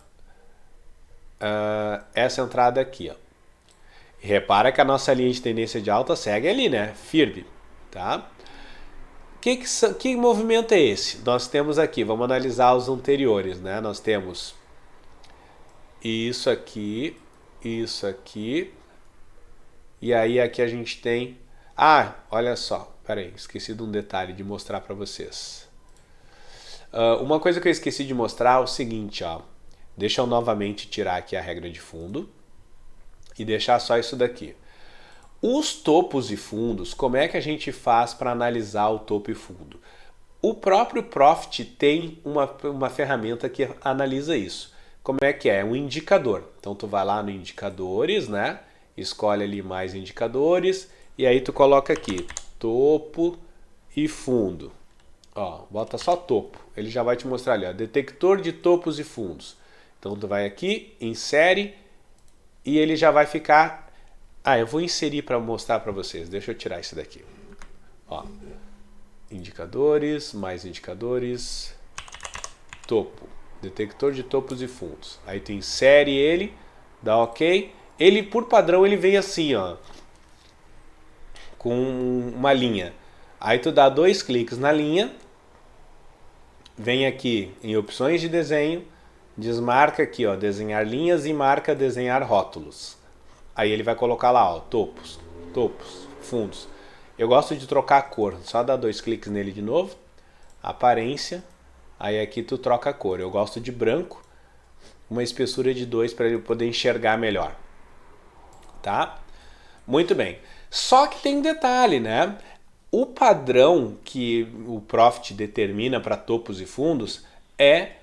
Essa entrada aqui, ó. Repara que a nossa linha de tendência de alta segue ali, né? Firme, tá? Que movimento é esse? Nós temos aqui, vamos analisar os anteriores, né? Nós temos isso aqui, e aí aqui a gente tem... Ah, olha só, peraí, esqueci de um detalhe de mostrar para vocês. Uma coisa que eu esqueci de mostrar é o seguinte, ó. Deixa eu novamente tirar aqui a regra de fundo e deixar só isso daqui. Os topos e fundos, como é que a gente faz para analisar o topo e fundo? O próprio Profit tem uma ferramenta que analisa isso. Como é que é? Um indicador. Então tu vai lá no indicadores, né? Escolhe ali mais indicadores e aí tu coloca aqui topo e fundo. Ó, bota só topo. Ele já vai te mostrar ali, ó, detector de topos e fundos. Então tu vai aqui, insere e ele já vai ficar... Ah, eu vou inserir para mostrar para vocês. Deixa eu tirar isso daqui. Ó, indicadores, mais indicadores, topo, detector de topos e fundos. Aí tu insere ele, dá OK. Ele, por padrão, ele vem assim, ó, com uma linha. Aí tu dá 2 cliques na linha, vem aqui em opções de desenho, desmarca aqui, ó, desenhar linhas e marca desenhar rótulos. Aí ele vai colocar lá, ó, topos, fundos. Eu gosto de trocar a cor, só dá 2 cliques nele de novo, aparência, aí aqui tu troca a cor. Eu gosto de branco, uma espessura de 2 para ele poder enxergar melhor. Tá? Muito bem. Só que tem um detalhe, né? O padrão que o Profit determina para topos e fundos é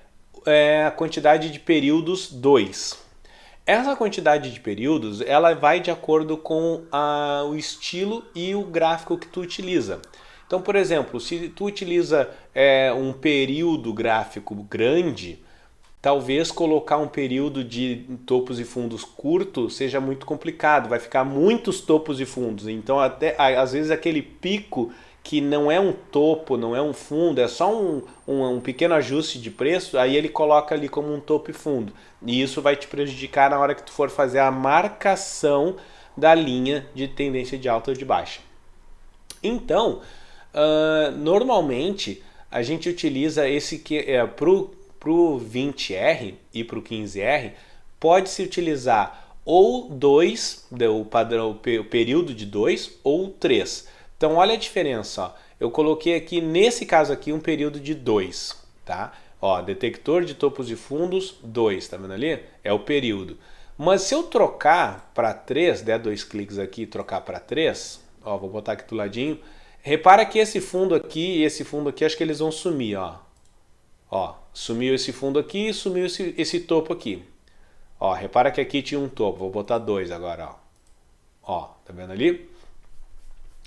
a quantidade de períodos 2. Essa quantidade de períodos ela vai de acordo com o estilo e o gráfico que tu utiliza. Então, por exemplo, se tu utiliza um período gráfico grande, talvez colocar um período de topos e fundos curto seja muito complicado, vai ficar muitos topos e fundos. Então, até às vezes aquele pico que não é um topo, não é um fundo, é só um pequeno ajuste de preço, aí ele coloca ali como um topo e fundo. E isso vai te prejudicar na hora que tu for fazer a marcação da linha de tendência de alta ou de baixa. Então, normalmente a gente utiliza esse que para o 20R e para o 15R, pode-se utilizar ou 2, o padrão, o período de 2 ou 3. Então olha a diferença, ó. Eu coloquei aqui, nesse caso aqui, um período de 2, tá? Ó, detector de topos e fundos, 2, tá vendo ali? É o período. Mas se eu trocar para 3, der 2 cliques aqui e trocar para 3, ó, vou botar aqui do ladinho, repara que esse fundo aqui e esse fundo aqui, acho que eles vão sumir, ó. Ó, sumiu esse fundo aqui e sumiu esse topo aqui. Ó, repara que aqui tinha um topo, vou botar 2 agora, ó. Ó, tá vendo ali?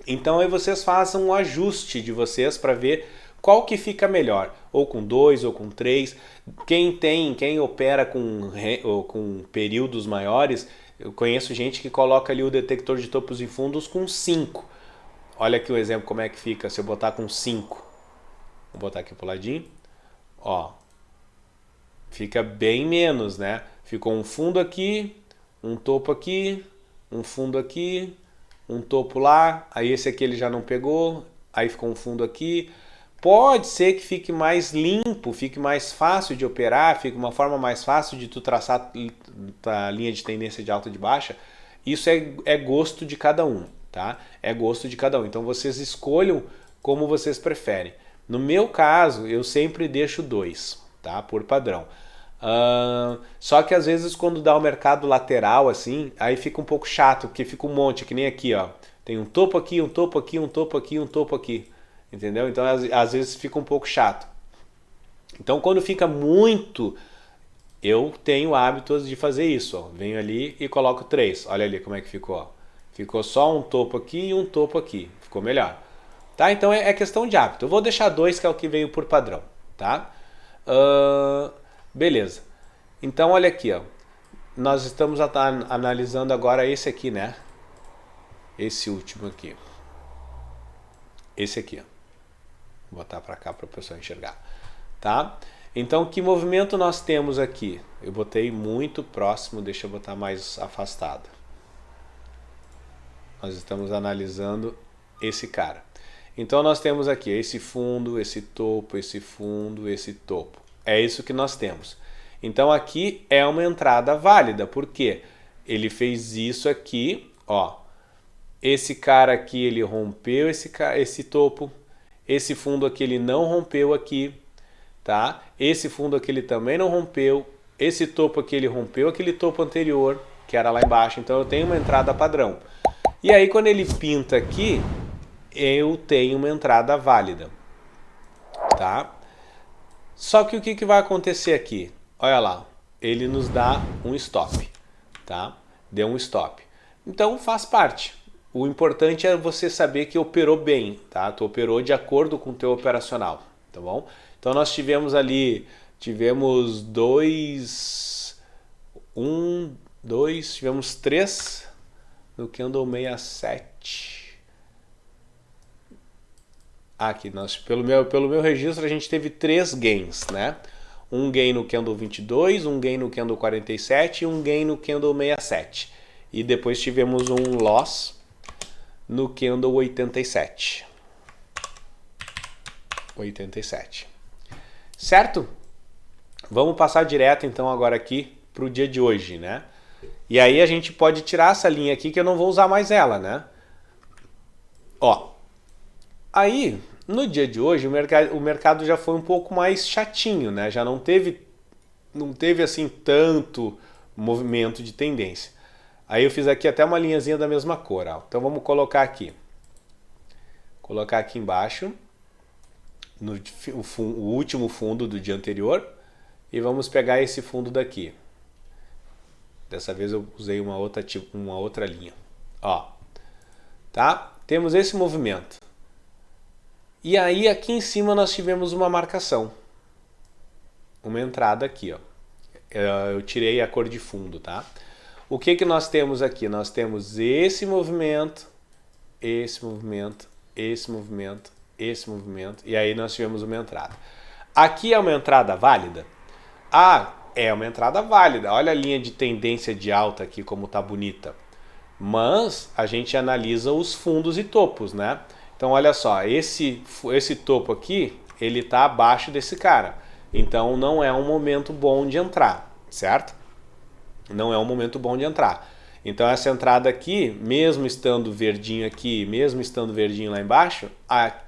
Então aí vocês façam um ajuste de vocês para ver qual que fica melhor, ou com 2 ou com 3. Quem opera com períodos maiores, eu conheço gente que coloca ali o detector de topos e fundos com 5. Olha aqui o exemplo como é que fica se eu botar com 5. Vou botar aqui pro ladinho. Ó, fica bem menos, né? Ficou um fundo aqui, um topo aqui, um fundo aqui, um topo lá, aí esse aqui ele já não pegou, aí ficou um fundo aqui. Pode ser que fique mais limpo, fique mais fácil de operar, fique uma forma mais fácil de tu traçar a linha de tendência de alta e de baixa. Isso é gosto de cada um, tá? É gosto de cada um. Então vocês escolham como vocês preferem. No meu caso, eu sempre deixo 2, tá? Por padrão. Só que às vezes quando dá o mercado lateral assim, aí fica um pouco chato, porque fica um monte, que nem aqui, ó. Tem um topo aqui, um topo aqui, um topo aqui, um topo aqui. Entendeu? Então às vezes fica um pouco chato. Então quando fica muito, eu tenho hábitos de fazer isso, ó. Venho ali e coloco 3. Olha ali como é que ficou, ó. Ficou só um topo aqui e um topo aqui. Ficou melhor. Tá? Então é questão de hábito. Eu vou deixar 2, que é o que veio por padrão, tá? Beleza. Então olha aqui, ó. Nós estamos analisando agora esse aqui, né? Esse último aqui. Esse aqui, ó. Vou botar para cá para o pessoal enxergar, tá? Então que movimento nós temos aqui? Eu botei muito próximo, deixa eu botar mais afastado. Nós estamos analisando esse cara. Então nós temos aqui esse fundo, esse topo, esse fundo, esse topo. É isso que nós temos. Então aqui é uma entrada válida, porque ele fez isso aqui, ó. Esse cara aqui ele rompeu esse topo, esse fundo aqui ele não rompeu aqui, tá? Esse fundo aqui ele também não rompeu, esse topo aqui ele rompeu aquele topo anterior, que era lá embaixo, então eu tenho uma entrada padrão. E aí quando ele pinta aqui, eu tenho uma entrada válida, tá? Só que o que vai acontecer aqui? Olha lá, ele nos dá um stop, tá? Deu um stop. Então faz parte. O importante é você saber que operou bem, tá? Tu operou de acordo com o teu operacional. tá bom? Então nós tivemos ali, tivemos dois, um, dois, tivemos três no candle 67. Aqui, pelo meu registro, a gente teve 3 gains, né? Um gain no candle 22, um gain no candle 47 e um gain no candle 67. E depois tivemos um loss no candle 87. 87. Certo? Vamos passar direto então agora aqui para o dia de hoje, né? E aí a gente pode tirar essa linha aqui que eu não vou usar mais ela, né? Ó, aí no dia de hoje o mercado já foi um pouco mais chatinho, né? Já não teve assim tanto movimento de tendência. Aí eu fiz aqui até uma linhazinha da mesma cor, ó. Então vamos colocar aqui. Colocar aqui embaixo o último fundo do dia anterior e vamos pegar esse fundo daqui. Dessa vez eu usei uma outra linha. Ó, tá? Temos esse movimento. E aí aqui em cima nós tivemos uma marcação. Uma entrada aqui, ó. Eu tirei a cor de fundo, tá? O que nós temos aqui? Nós temos esse movimento, esse movimento, esse movimento, esse movimento, e aí nós tivemos uma entrada. Aqui é uma entrada válida? Ah, é uma entrada válida. Olha a linha de tendência de alta aqui como tá bonita. Mas a gente analisa os fundos e topos, né? Então olha só, esse topo aqui, ele tá abaixo desse cara. Então não é um momento bom de entrar, certo? Não é um momento bom de entrar. Então essa entrada aqui, mesmo estando verdinho aqui, mesmo estando verdinho lá embaixo,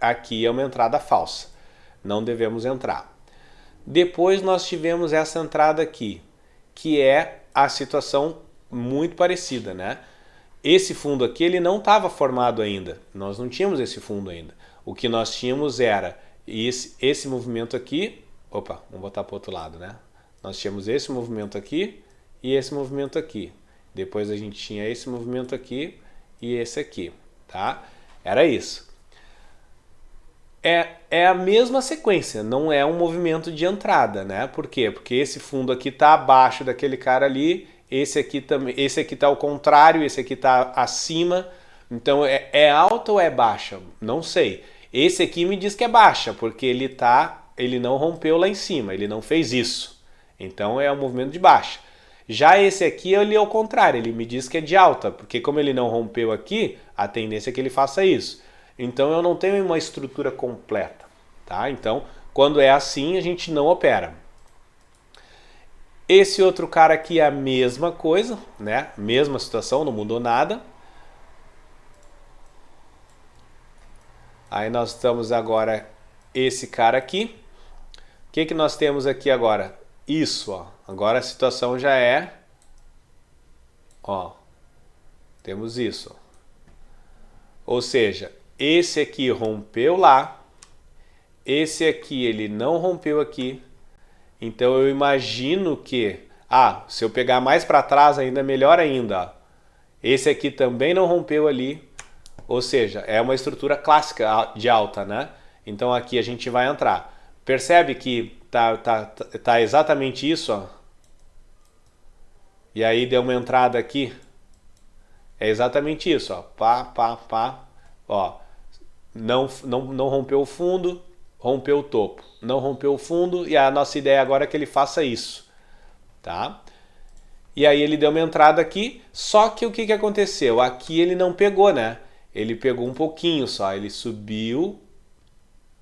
aqui é uma entrada falsa. Não devemos entrar. Depois nós tivemos essa entrada aqui, que é a situação muito parecida, né? Esse fundo aqui, ele não estava formado ainda. Nós não tínhamos esse fundo ainda. O que nós tínhamos era esse movimento aqui. Opa, vamos botar para o outro lado, né? Nós tínhamos esse movimento aqui e esse movimento aqui. Depois a gente tinha esse movimento aqui e esse aqui, tá? Era isso. É a mesma sequência, não é um movimento de entrada, né? Por quê? Porque esse fundo aqui está abaixo daquele cara ali, esse aqui está ao contrário, esse aqui está acima. Então é alta ou é baixa? Não sei. Esse aqui me diz que é baixa, porque ele não rompeu lá em cima, ele não fez isso. Então é um movimento de baixa. Já esse aqui, ele é o contrário, ele me diz que é de alta, porque como ele não rompeu aqui, a tendência é que ele faça isso. Então eu não tenho uma estrutura completa, tá? Então, quando é assim, a gente não opera. Esse outro cara aqui é a mesma coisa, né? Mesma situação, não mudou nada. Aí nós estamos agora esse cara aqui. O que nós temos aqui agora? Isso, ó. Agora a situação já é, ó, temos isso. Ou seja, esse aqui rompeu lá, esse aqui ele não rompeu aqui. Então eu imagino que, se eu pegar mais para trás ainda melhor ainda. Ó. Esse aqui também não rompeu ali. Ou seja, é uma estrutura clássica de alta, né? Então aqui a gente vai entrar. Percebe que tá exatamente isso, ó. E aí deu uma entrada aqui. É exatamente isso, ó. Pá. Ó. Não rompeu o fundo, rompeu o topo. Não rompeu o fundo e a nossa ideia agora é que ele faça isso. Tá? E aí ele deu uma entrada aqui, só que o que aconteceu? Aqui ele não pegou, né? Ele pegou um pouquinho só, ele subiu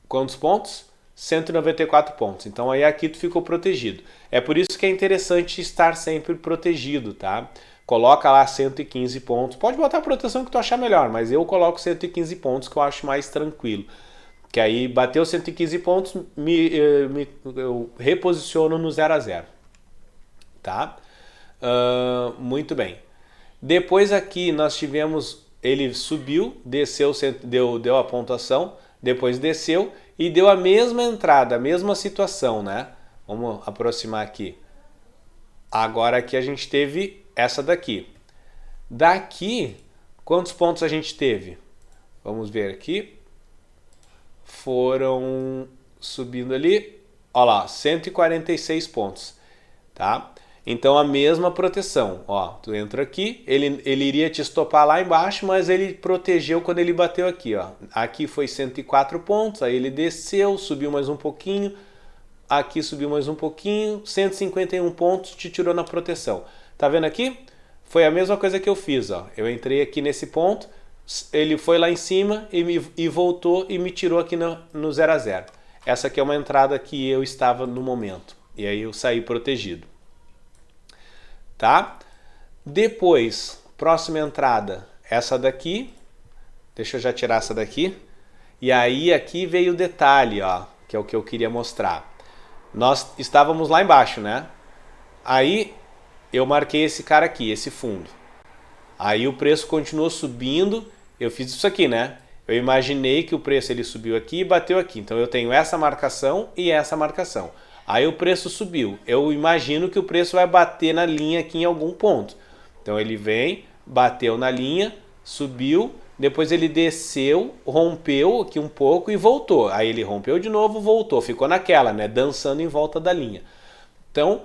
quantos pontos? 194 pontos. Então aí aqui tu ficou protegido. É por isso que é interessante estar sempre protegido, tá? Coloca lá 115 pontos. Pode botar a proteção que tu achar melhor, mas eu coloco 115 pontos que eu acho mais tranquilo. Que aí bateu 115 pontos, eu reposiciono no 0 a 0. Tá? Muito bem. Depois aqui nós tivemos, ele subiu, desceu, deu a pontuação, depois desceu e deu a mesma entrada, a mesma situação, né? Vamos aproximar aqui. Agora aqui a gente teve essa daqui. Daqui, quantos pontos a gente teve? Vamos ver aqui. Foram subindo ali, ó lá, 146 pontos, tá? Então a mesma proteção, ó, tu entra aqui, ele iria te estopar lá embaixo, mas ele protegeu quando ele bateu aqui, ó. Aqui foi 104 pontos, aí ele desceu, subiu mais um pouquinho, aqui subiu mais um pouquinho, 151 pontos te tirou na proteção. Tá vendo aqui? Foi a mesma coisa que eu fiz, ó. Eu entrei aqui nesse ponto, ele foi lá em cima e voltou e me tirou aqui no 0 a 0. Essa aqui é uma entrada que eu estava no momento, e aí eu saí protegido. Tá? Depois, próxima entrada, essa daqui. Deixa eu já tirar essa daqui. E aí aqui veio o detalhe, ó, que é o que eu queria mostrar. Nós estávamos lá embaixo, né? Aí eu marquei esse cara aqui, esse fundo. Aí o preço continuou subindo. Eu fiz isso aqui, né? Eu imaginei que o preço ele subiu aqui e bateu aqui. Então eu tenho essa marcação e essa marcação. Aí o preço subiu. Eu imagino que o preço vai bater na linha aqui em algum ponto. Então ele vem, bateu na linha, subiu, depois ele desceu, rompeu aqui um pouco e voltou. Aí ele rompeu de novo, voltou. Ficou naquela, né? Dançando em volta da linha. Então,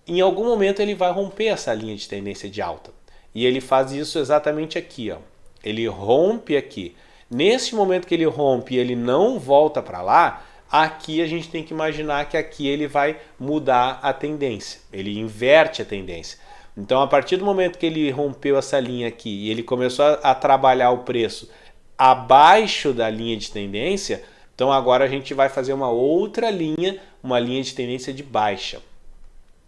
em algum momento ele vai romper essa linha de tendência de alta. E ele faz isso exatamente aqui, ó. Ele rompe aqui. Nesse momento que ele rompe e ele não volta para lá, aqui a gente tem que imaginar que aqui ele vai mudar a tendência, ele inverte a tendência. Então a partir do momento que ele rompeu essa linha aqui e ele começou a trabalhar o preço abaixo da linha de tendência, então agora a gente vai fazer uma outra linha, uma linha de tendência de baixa.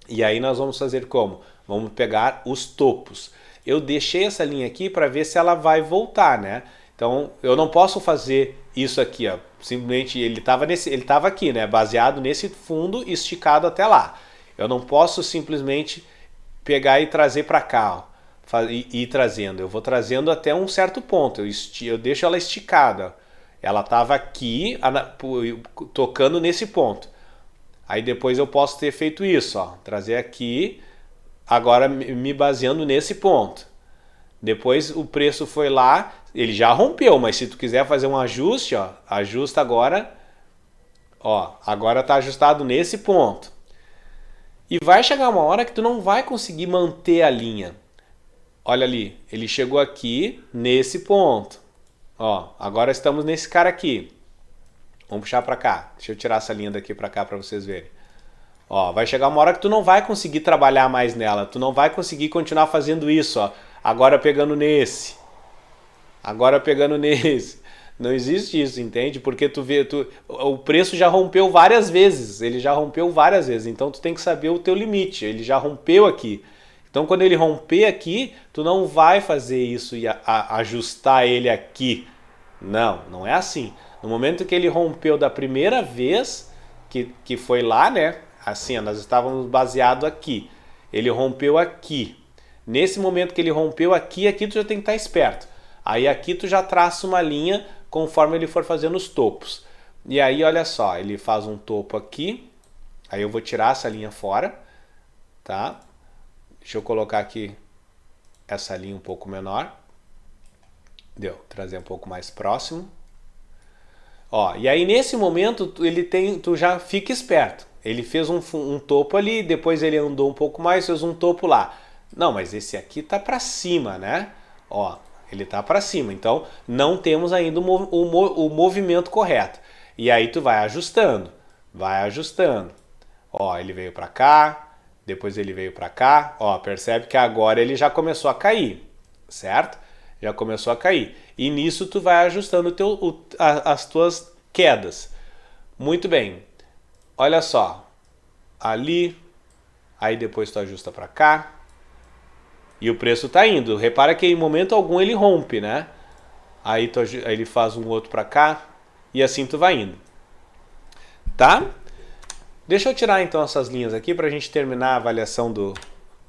E aí nós vamos fazer como? Vamos pegar os topos. Eu deixei essa linha aqui para ver se ela vai voltar, né? Então eu não posso fazer isso aqui, ó. Simplesmente ele estava aqui, né? Baseado nesse fundo esticado até lá. Eu não posso simplesmente pegar e trazer para cá, ó, e ir trazendo. Eu vou trazendo até um certo ponto. Eu deixo ela esticada. Ela estava aqui, tocando nesse ponto. Aí depois eu posso ter feito isso, ó. Trazer aqui, agora me baseando nesse ponto. Depois o preço foi lá, ele já rompeu, mas se tu quiser fazer um ajuste, ó, ajusta agora, ó, agora tá ajustado nesse ponto. E vai chegar uma hora que tu não vai conseguir manter a linha. Olha ali, ele chegou aqui nesse ponto. Ó, agora estamos nesse cara aqui. Vamos puxar para cá. Deixa eu tirar essa linha daqui para cá para vocês verem. Ó, vai chegar uma hora que tu não vai conseguir trabalhar mais nela, tu não vai conseguir continuar fazendo isso, ó. Agora pegando nesse. Agora pegando nesse. Não existe isso, entende? Porque o preço já rompeu várias vezes. Ele já rompeu várias vezes. Então tu tem que saber o teu limite. Ele já rompeu aqui. Então quando ele romper aqui, tu não vai fazer isso e ajustar ele aqui. Não, não é assim. No momento que ele rompeu da primeira vez, que foi lá, né? Assim, nós estávamos baseados aqui. Ele rompeu aqui. Nesse momento que ele rompeu aqui tu já tem que estar esperto. Aí aqui tu já traça uma linha conforme ele for fazendo os topos. E aí olha só, ele faz um topo aqui. Aí eu vou tirar essa linha fora, tá? Deixa eu colocar aqui essa linha um pouco menor. Deu, trazer um pouco mais próximo. Ó, e aí nesse momento tu já fica esperto. Ele fez um topo ali, depois ele andou um pouco mais, fez um topo lá. Não, mas esse aqui tá para cima, né? Ó, ele tá para cima. Então não temos ainda o movimento correto. E aí tu vai ajustando, vai ajustando. Ó, ele veio para cá, depois ele veio para cá. Ó, percebe que agora ele já começou a cair, certo? Já começou a cair. E nisso tu vai ajustando as tuas quedas. Muito bem. Olha só. Ali. Aí depois tu ajusta para cá. E o preço tá indo. Repara que em momento algum ele rompe, né? Aí ele faz um outro para cá. E assim tu vai indo. Tá? Deixa eu tirar então essas linhas aqui para a gente terminar a avaliação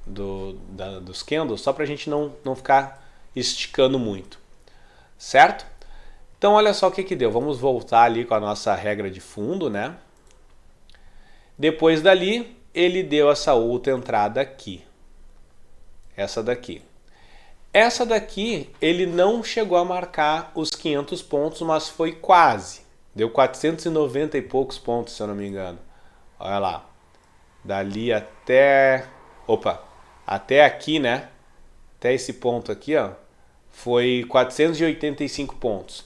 dos candles. Só para a gente não ficar esticando muito. Certo? Então olha só o que deu. Vamos voltar ali com a nossa regra de fundo, né? Depois dali, ele deu essa outra entrada aqui. Essa daqui. Essa daqui, ele não chegou a marcar os 500 pontos, mas foi quase. Deu 490 e poucos pontos, se eu não me engano. Olha lá. Dali até... Opa! Até aqui, né? Até esse ponto aqui, ó. Foi 485 pontos.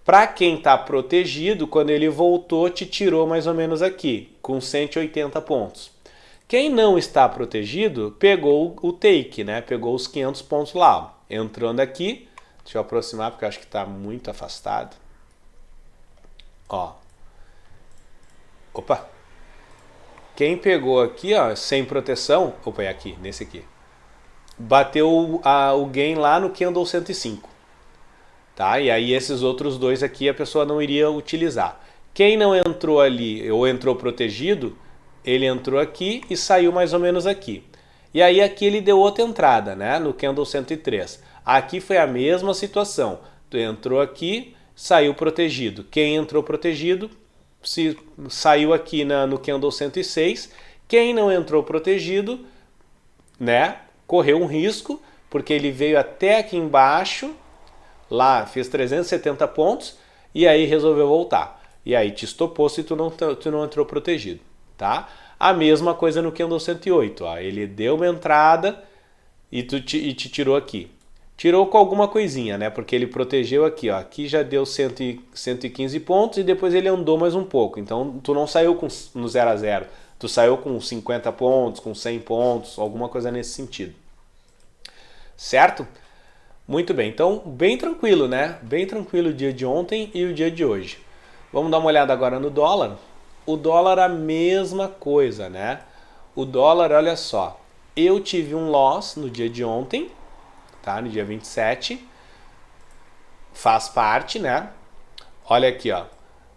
Para quem está protegido, quando ele voltou, te tirou mais ou menos aqui, com 180 pontos. Quem não está protegido, pegou o take, né? Pegou os 500 pontos lá. Ó. Entrando aqui, deixa eu aproximar porque eu acho que está muito afastado. Ó. Opa! Quem pegou aqui, ó, sem proteção, opa, é aqui, nesse aqui. Bateu o gain lá no candle 105. Tá? E aí esses outros dois aqui a pessoa não iria utilizar. Quem não entrou ali ou entrou protegido, ele entrou aqui e saiu mais ou menos aqui. E aí aqui ele deu outra entrada, né? No candle 103. Aqui foi a mesma situação. Tu entrou aqui, saiu protegido. Quem entrou protegido saiu aqui no candle 106. Quem não entrou protegido, né? Correu um risco, porque ele veio até aqui embaixo, lá fez 370 pontos e aí resolveu voltar. E aí te estopou se tu não entrou protegido, tá? A mesma coisa no candle 108, ó. Ele deu uma entrada e te tirou aqui. Tirou com alguma coisinha, né? Porque ele protegeu aqui, ó. Aqui já deu 115 pontos e depois ele andou mais um pouco. Então tu não saiu no 0 a 0. Tu saiu com 50 pontos, com 100 pontos, alguma coisa nesse sentido. Certo? Muito bem, então bem tranquilo, né? Bem tranquilo o dia de ontem e o dia de hoje. Vamos dar uma olhada agora no dólar. O dólar a mesma coisa, né? O dólar, olha só, eu tive um loss no dia de ontem, tá? No dia 27. Faz parte, né? Olha aqui, ó.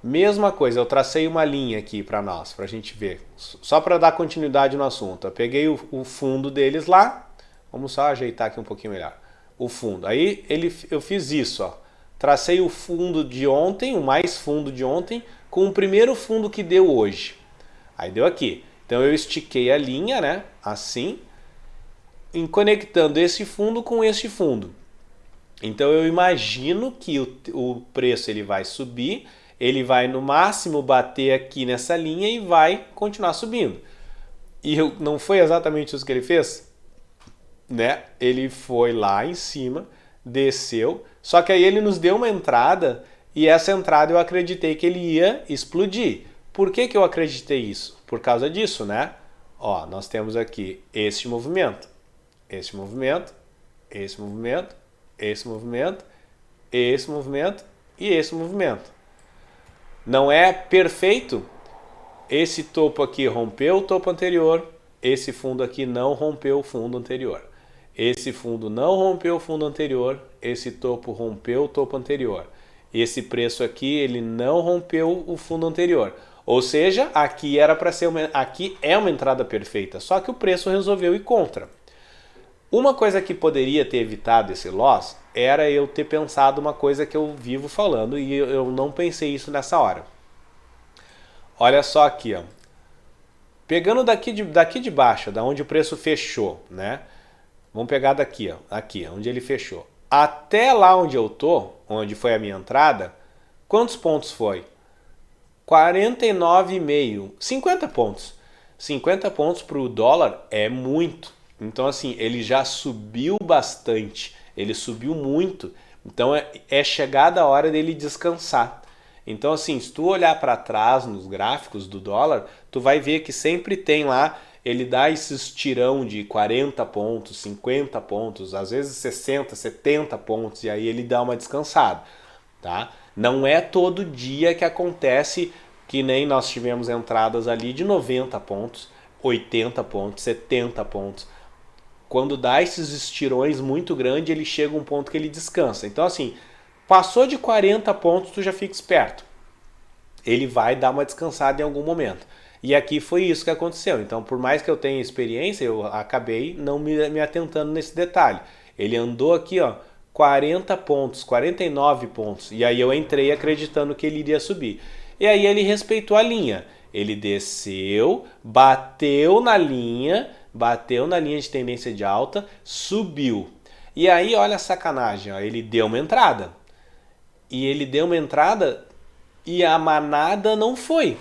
Mesma coisa, eu tracei uma linha aqui para nós, para a gente ver. Só para dar continuidade no assunto. Eu peguei o fundo deles lá. Vamos só ajeitar aqui um pouquinho melhor. O fundo. Aí eu fiz isso, ó. Tracei o fundo de ontem, o mais fundo de ontem, com o primeiro fundo que deu hoje. Aí deu aqui. Então eu estiquei a linha, né? Assim, conectando esse fundo com este fundo. Então eu imagino que o preço ele vai subir, ele vai no máximo bater aqui nessa linha e vai continuar subindo. E não foi exatamente isso que ele fez? Né? Ele foi lá em cima, desceu, só que aí ele nos deu uma entrada e essa entrada eu acreditei que ele ia explodir. Por que eu acreditei isso? Por causa disso, né? Ó, nós temos aqui este movimento, esse movimento, esse movimento, esse movimento, esse movimento e esse movimento. Não é perfeito? Esse topo aqui rompeu o topo anterior, esse fundo aqui não rompeu o fundo anterior. Esse fundo não rompeu o fundo anterior, esse topo rompeu o topo anterior. Esse preço aqui, ele não rompeu o fundo anterior. Ou seja, aqui era para ser aqui é uma entrada perfeita, só que o preço resolveu ir contra. Uma coisa que poderia ter evitado esse loss era eu ter pensado uma coisa que eu vivo falando e eu não pensei isso nessa hora. Olha só aqui, ó. Pegando daqui de baixo, da onde o preço fechou, né? Vamos pegar daqui, ó, aqui, onde ele fechou. Até lá onde eu tô, onde foi a minha entrada, quantos pontos foi? 49,5, 50 pontos. 50 pontos para o dólar é muito. Então, assim, ele já subiu bastante, ele subiu muito. Então, é chegada a hora dele descansar. Então, assim, se tu olhar para trás nos gráficos do dólar, tu vai ver que sempre tem lá, ele dá esses tirão de 40 pontos, 50 pontos, às vezes 60, 70 pontos, e aí ele dá uma descansada, tá? Não é todo dia que acontece que nem nós tivemos entradas ali de 90 pontos, 80 pontos, 70 pontos. Quando dá esses estirões muito grandes, ele chega a um ponto que ele descansa. Então, assim, passou de 40 pontos, tu já fica esperto. Ele vai dar uma descansada em algum momento. E aqui foi isso que aconteceu. Então, por mais que eu tenha experiência, eu acabei não me atentando nesse detalhe. Ele andou aqui, ó, 40 pontos, 49 pontos. E aí eu entrei acreditando que ele iria subir. E aí ele respeitou a linha. Ele desceu, bateu na linha de tendência de alta, subiu. E aí, olha a sacanagem, ó, ele deu uma entrada. E ele deu uma entrada e a manada não foi.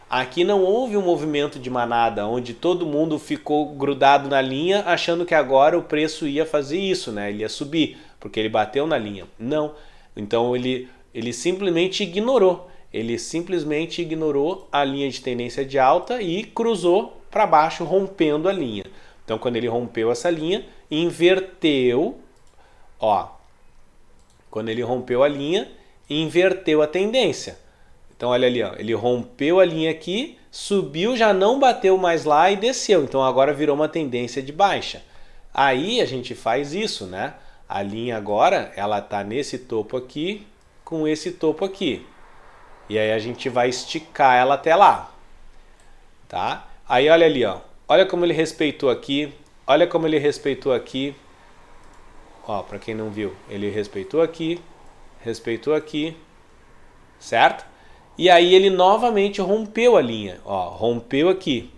Aqui não houve um movimento de manada, onde todo mundo ficou grudado na linha, achando que agora o preço ia fazer isso, né? Ele ia subir, porque ele bateu na linha. Não. Então ele simplesmente ignorou. Ele simplesmente ignorou a linha de tendência de alta e cruzou para baixo, rompendo a linha. Então, quando ele rompeu essa linha, inverteu, ó. Quando ele rompeu a linha, inverteu a tendência. Então, olha ali, ó, ele rompeu a linha aqui, subiu, já não bateu mais lá e desceu. Então, agora virou uma tendência de baixa. Aí a gente faz isso, né? A linha agora, ela tá nesse topo aqui com esse topo aqui. E aí a gente vai esticar ela até lá, tá? Aí olha ali, ó. Olha como ele respeitou aqui. Olha como ele respeitou aqui. Ó, para quem não viu, ele respeitou aqui, certo? E aí ele novamente rompeu a linha, ó, rompeu aqui.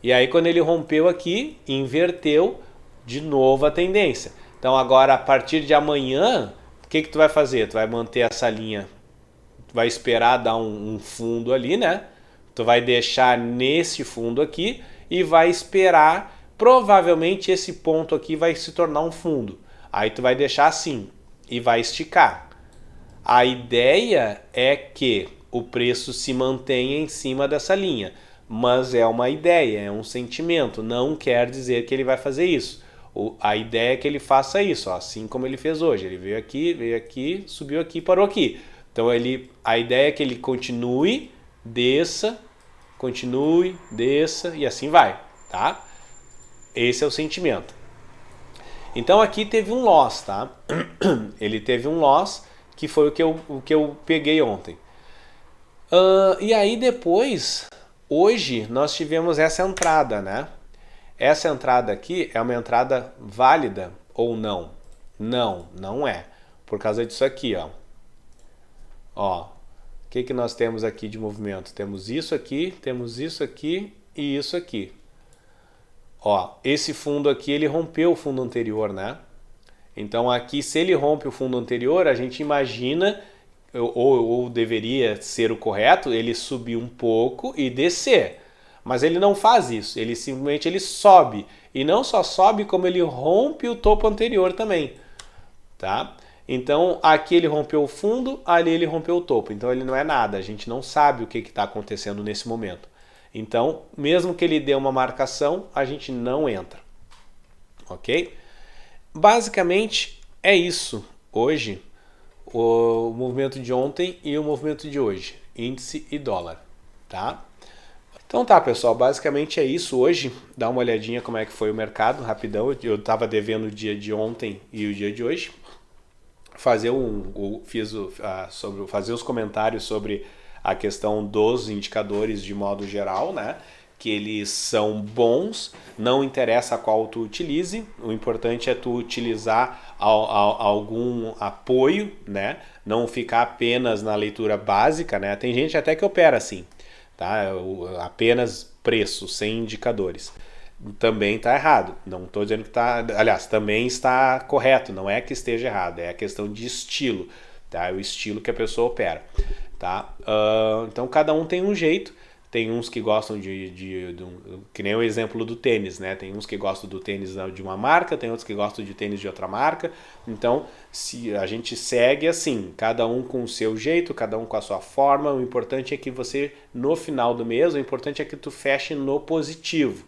E aí quando ele rompeu aqui, inverteu de novo a tendência. Então agora a partir de amanhã, o que tu vai fazer? Tu vai manter essa linha, tu vai esperar dar um fundo ali, né? Tu vai deixar nesse fundo aqui e vai esperar, provavelmente esse ponto aqui vai se tornar um fundo. Aí tu vai deixar assim e vai esticar. A ideia é que o preço se mantenha em cima dessa linha, mas é uma ideia, é um sentimento, não quer dizer que ele vai fazer isso. A ideia é que ele faça isso, ó, assim como ele fez hoje. Ele veio aqui, subiu aqui, parou aqui. Então a ideia é que ele continue, desça e assim vai, tá? Esse é o sentimento. Então aqui teve um loss, tá? Ele teve um loss, que foi o que eu peguei ontem. E aí depois, hoje, nós tivemos essa entrada, né? Essa entrada aqui é uma entrada válida ou não? Não, não é. Por causa disso aqui, ó. Ó, o que nós temos aqui de movimento? Temos isso aqui e isso aqui. Ó, esse fundo aqui, ele rompeu o fundo anterior, né? Então aqui, se ele rompe o fundo anterior, a gente imagina, ou deveria ser o correto, ele subir um pouco e descer. Mas ele não faz isso, ele simplesmente sobe. E não só sobe, como ele rompe o topo anterior também, tá? Então aqui ele rompeu o fundo, ali ele rompeu o topo. Então ele não é nada, a gente não sabe o que está acontecendo nesse momento. Então, mesmo que ele dê uma marcação, a gente não entra, ok? Basicamente é isso hoje, o movimento de ontem e o movimento de hoje, índice e dólar, tá? Então tá, pessoal, basicamente é isso hoje. Dá uma olhadinha como é que foi o mercado, rapidão. Eu estava devendo o dia de ontem e o dia de hoje. Fazer os comentários sobre a questão dos indicadores de modo geral, né? Que eles são bons, não interessa qual tu utilize, o importante é tu utilizar algum apoio, né? Não ficar apenas na leitura básica, né? Tem gente até que opera assim, tá? Apenas preço, sem indicadores. Também está errado. Não estou dizendo que está... Aliás, também está correto. Não é que esteja errado. É a questão de estilo. Tá? É o estilo que a pessoa opera. Tá? Então, cada um tem um jeito. Tem uns que gostam que nem o exemplo do tênis, né? Tem uns que gostam do tênis de uma marca, tem outros que gostam de tênis de outra marca. Então, se a gente segue assim, cada um com o seu jeito, cada um com a sua forma. O importante é que você, no final do mês, o importante é que tu feche no positivo.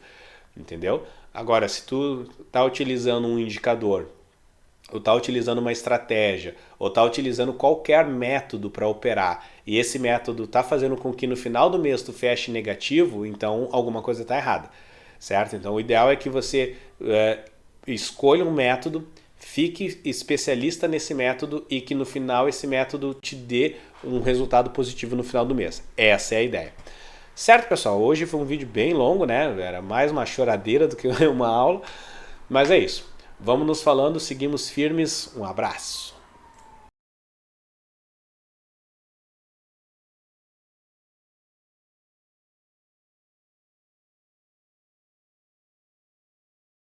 Entendeu? Agora, se tu tá utilizando um indicador, ou tá utilizando uma estratégia, ou tá utilizando qualquer método para operar, e esse método tá fazendo com que no final do mês tu feche negativo, então alguma coisa tá errada, certo? Então o ideal é que você escolha um método, fique especialista nesse método e que no final esse método te dê um resultado positivo no final do mês. Essa é a ideia. Certo, pessoal? Hoje foi um vídeo bem longo, né? Era mais uma choradeira do que uma aula, mas é isso. Vamos nos falando, seguimos firmes. Um abraço.